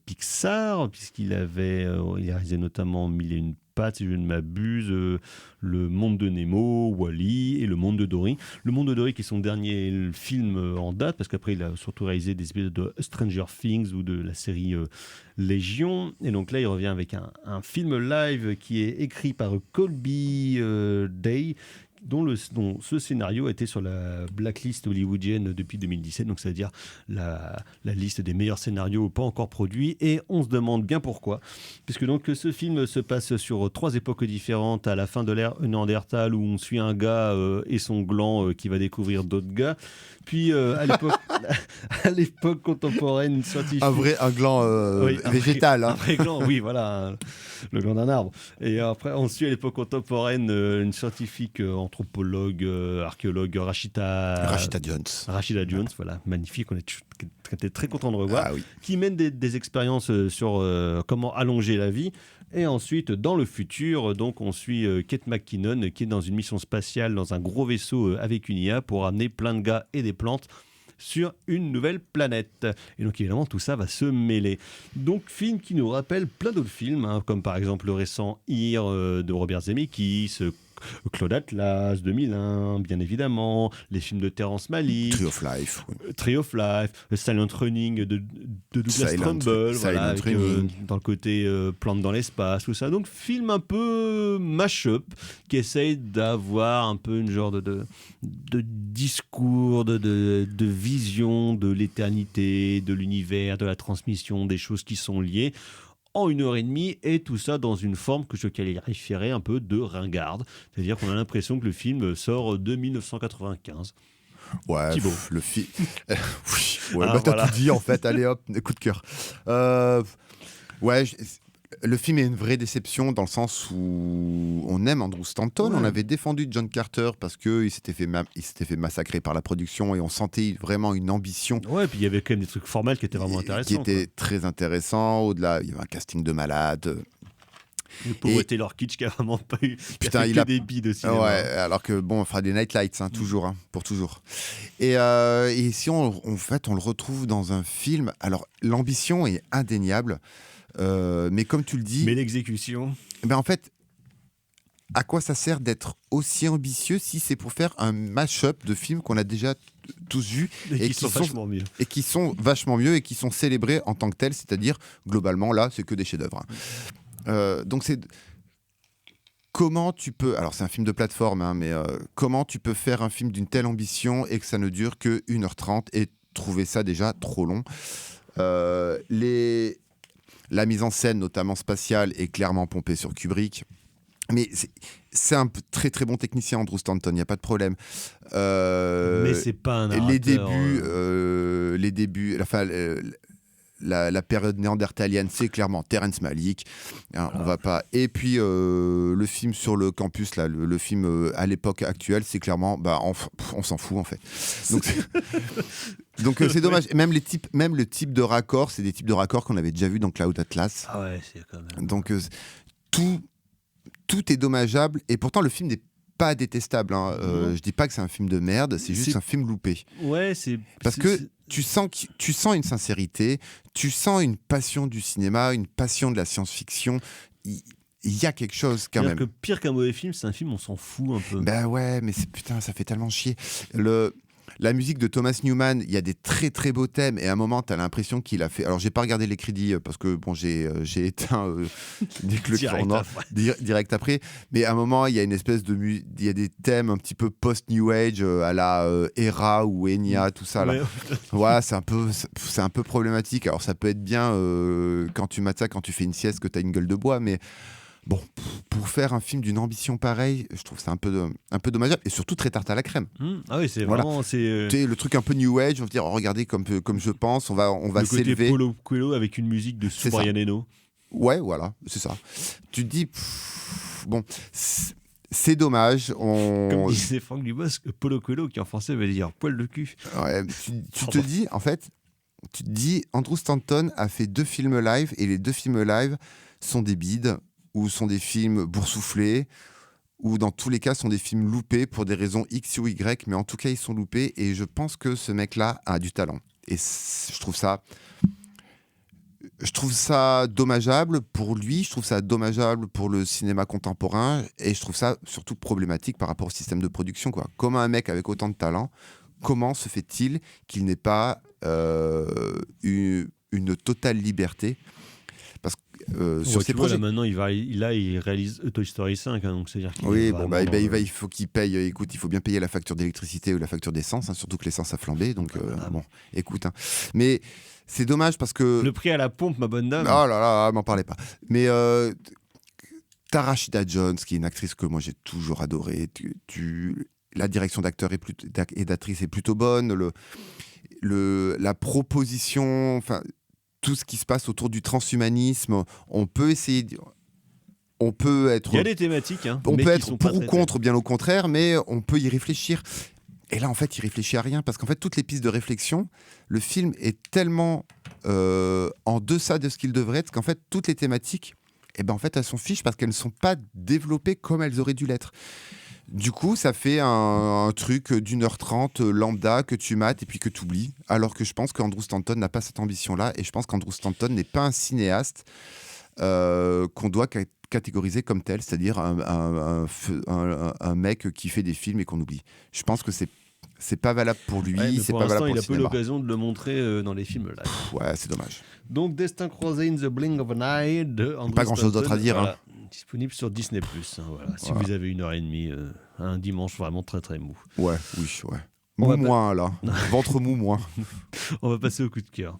Pixar, puisqu'il il a réalisé notamment Mille et une pattes, si je ne m'abuse, Le Monde de Nemo, Wall-E et Le Monde de Dory. Le Monde de Dory qui est son dernier film en date, parce qu'après il a surtout réalisé des épisodes de Stranger Things ou de la série Légion. Et donc là il revient avec un film live qui est écrit par Colby Day, dont ce scénario était sur la blacklist hollywoodienne depuis 2017, donc c'est-à-dire la liste des meilleurs scénarios pas encore produits, et on se demande bien pourquoi, puisque donc ce film se passe sur 3 époques différentes, à la fin de l'ère Néandertal où on suit un gars et son gland qui va découvrir d'autres gars, puis à l'époque contemporaine scientifique. Un gland végétal. Un vrai gland, oui, voilà, le gland d'un arbre. Et après, on suit à l'époque contemporaine une scientifique, anthropologue, archéologue, Rashida Jones, voilà, magnifique, on était très content de revoir, qui mène des expériences sur comment allonger la vie. Et ensuite, dans le futur, donc, on suit Kate McKinnon, qui est dans une mission spatiale dans un gros vaisseau avec une IA pour amener plein de gars et des plantes sur une nouvelle planète. Et donc évidemment tout ça va se mêler. Donc film qui nous rappelle plein d'autres films, comme par exemple le récent Here de Robert Zemeckis, Claude Atlas 2001, bien évidemment, les films de Terrence Malick, Tree of Life, Silent Running de Douglas Trumbull, voilà, avec, dans le côté plante dans l'espace, tout ça. Donc film un peu mash-up qui essaye d'avoir un peu une genre de discours, de vision de l'éternité, de l'univers, de la transmission, des choses qui sont liées en 1h30, et tout ça dans une forme que je qualifierais un peu de ringarde. C'est-à-dire qu'on a l'impression que le film sort de 1995. Ouais, Thibaut. Le film... t'as tout dit en fait, allez hop, coup de cœur. Le film est une vraie déception dans le sens où on aime Andrew Stanton. On avait défendu John Carter parce qu'il s'était fait massacrer par la production et on sentait vraiment une ambition. Ouais, puis il y avait quand même des trucs formels qui étaient vraiment intéressants. Qui étaient très intéressants. Au-delà, il y avait un casting de malade. Le pauvre Taylor Kitsch qui a vraiment pas eu. Putain, il a des billes de cinéma. Ouais, alors que bon, on fera des Night Lights, toujours, pour toujours. Et ici, en fait, on le retrouve dans un film. Alors, l'ambition est indéniable. Mais comme tu le dis... Mais l'exécution... En fait, à quoi ça sert d'être aussi ambitieux si c'est pour faire un mash-up de films qu'on a déjà tous vus et qui sont vachement mieux. Et qui sont vachement mieux et qui sont célébrés en tant que tels, c'est-à-dire, globalement, là, c'est que des chefs-d'œuvre. Donc c'est... Comment tu peux... Alors, c'est un film de plateforme, mais comment tu peux faire un film d'une telle ambition et que ça ne dure que 1h30 et trouver ça déjà trop long. La mise en scène, notamment spatiale, est clairement pompée sur Kubrick. Mais c'est un très très bon technicien, Andrew Stanton, il n'y a pas de problème. Mais c'est pas un narrateur. Les débuts, la période néandertalienne, c'est clairement Terrence Malick. On va pas. Et puis le film sur le campus, là, le film à l'époque actuelle, c'est clairement, on s'en fout en fait. Donc c'est dommage. Même le type de raccord, c'est des types de raccords qu'on avait déjà vus dans Cloud Atlas. Ah ouais, c'est quand même. Donc tout est dommageable et pourtant le film n'est pas détestable. Je dis pas que c'est un film de merde, c'est juste un film loupé. Ouais, c'est parce que tu sens une sincérité, tu sens une passion du cinéma, une passion de la science-fiction. Il y a quelque chose quand même. Que pire qu'un mauvais film, c'est un film on s'en fout un peu. Ben ouais, mais putain, ça fait tellement chier. La musique de Thomas Newman, il y a des très très beaux thèmes et à un moment tu as l'impression qu'il a fait. Alors j'ai pas regardé les crédits parce que bon j'ai éteint dès que le chrono direct après. Mais à un moment il y a une espèce il y a des thèmes un petit peu post New Age à la Era ou Enya, tout ça là. Ouais, c'est un peu problématique. Alors ça peut être bien quand tu mates ça, quand tu fais une sieste, que tu as une gueule de bois, mais bon, pour faire un film d'une ambition pareille, je trouve ça un peu dommageable et surtout très tarte à la crème. Ah oui, c'est vraiment le truc un peu New Age, on va dire regardez comme je pense, on va s'élever. Le côté Paulo Coelho avec une musique de Brian Eno. Ouais, voilà, c'est ça. Tu te dis bon, c'est dommage. Comme disait Franck Dubosc, Paulo Coelho qui en français veut dire poil de cul. Ouais, tu te dis en fait, Andrew Stanton a fait 2 films live et les 2 films live sont des bides ou sont des films boursouflés, ou dans tous les cas sont des films loupés pour des raisons X ou Y, mais en tout cas ils sont loupés, et je pense que ce mec-là a du talent. Et je trouve ça dommageable pour lui, je trouve ça dommageable pour le cinéma contemporain, et je trouve ça surtout problématique par rapport au système de production, quoi. Comment un mec avec autant de talent, comment se fait-il qu'il n'ait pas une totale liberté ? sur ses projets. Là, maintenant, il réalise Toy Story 5, hein, donc c'est-à-dire qu'il il faut qu'il paye. Écoute, il faut bien payer la facture d'électricité ou la facture d'essence, hein, surtout que l'essence a flambé. Donc, bon, écoute. Hein. Mais c'est dommage parce que. Le prix à la pompe, ma bonne dame. Oh là là, m'en parlez pas. Mais t'as Rashida Jones, qui est une actrice que moi j'ai toujours adorée. La direction d'acteur et d'actrice est plutôt bonne. La proposition, enfin, tout ce qui se passe autour du transhumanisme, on peut essayer. On peut être. Il y a des thématiques. Hein, on peut être pour ou contre, bien au contraire, mais on peut y réfléchir. Et là, en fait, il réfléchit à rien parce qu'en fait, toutes les pistes de réflexion, le film est tellement en deçà de ce qu'il devrait être qu'en fait, toutes les thématiques, en fait, elles sont fiches parce qu'elles ne sont pas développées comme elles auraient dû l'être. Du coup, ça fait un truc d'1h30 lambda que tu mates et puis que tu oublies. Alors que je pense qu'Andrew Stanton n'a pas cette ambition-là. Et je pense qu'Andrew Stanton n'est pas un cinéaste qu'on doit catégoriser comme tel, c'est-à-dire un mec qui fait des films et qu'on oublie. Je pense que c'est pas valable pour lui, c'est pas valable pour le cinéma. Il a peu l'occasion de le montrer dans les films live. Ouais, c'est dommage. Donc, Destin croisé in the blink of an eye de Andrew Pas grand-chose d'autre à dire. Voilà. Disponible sur Disney+. Voilà. Si vous avez 1h30, un dimanche vraiment très très mou. Ouais. Mou moins, là. Ventre mou moins. On va passer au coup de cœur.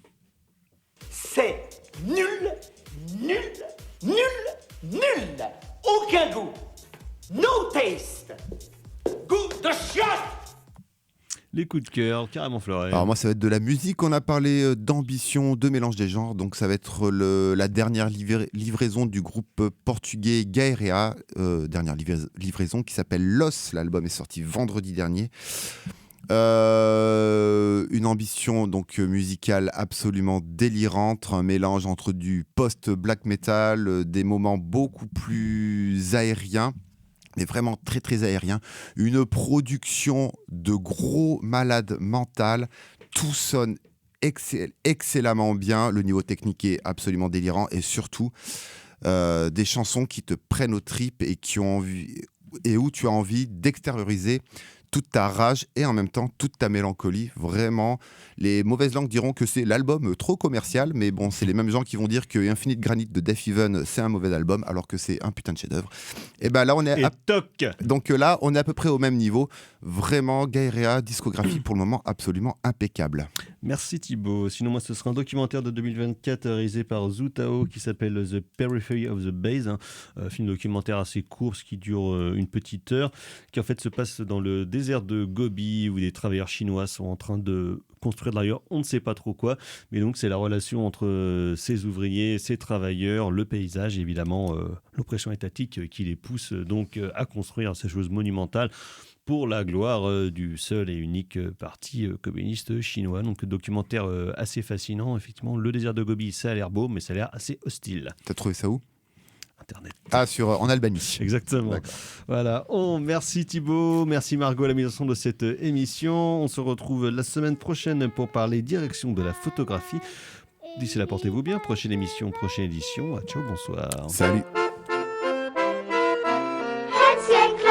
C'est nul. Aucun goût. No taste. Goût de chiotte. Les coups de cœur, carrément fleurés. Alors moi, ça va être de la musique. On a parlé d'ambition, de mélange des genres. Donc ça va être la dernière livraison du groupe portugais Gaerea. Dernière livraison qui s'appelle Los. L'album est sorti vendredi dernier. Une ambition donc musicale absolument délirante, un mélange entre du post-black metal, des moments beaucoup plus aériens, mais vraiment très très aérien, une production de gros malades mental, tout sonne excellemment bien, le niveau technique est absolument délirant et surtout des chansons qui te prennent aux tripes et où tu as envie d'extérioriser toute ta rage et en même temps toute ta mélancolie. Vraiment, les mauvaises langues diront que c'est l'album trop commercial, mais bon, c'est les mêmes gens qui vont dire que Infinite Granite de Death Heaven, c'est un mauvais album, alors que c'est un putain de chef-d'œuvre. Et ben là, on est donc là, on est à peu près au même niveau. Vraiment, Gaerea, discographie pour le moment absolument impeccable. Merci Thibaut. Sinon, moi, ce sera un documentaire de 2024 réalisé par Zhu Tao qui s'appelle The Periphery of the Base, film documentaire assez court, ce qui dure une petite heure, qui en fait se passe dans le désert de Gobi où des travailleurs chinois sont en train de construire d'ailleurs on ne sait pas trop quoi, mais donc c'est la relation entre ces ouvriers, ces travailleurs, le paysage et évidemment l'oppression étatique qui les pousse donc à construire ces choses monumentales pour la gloire du seul et unique parti communiste chinois. Donc documentaire assez fascinant, effectivement. Le désert de Gobi, ça a l'air beau, mais ça a l'air assez hostile. T'as trouvé ça où ? Internet. Ah, en Albanie. Exactement. D'accord. Voilà. Merci Thibaut, merci Margot à la mise en son de cette émission. On se retrouve la semaine prochaine pour parler direction de la photographie. D'ici là, portez-vous bien. Prochaine émission, prochaine édition. Ciao, bonsoir. Salut. Handshake.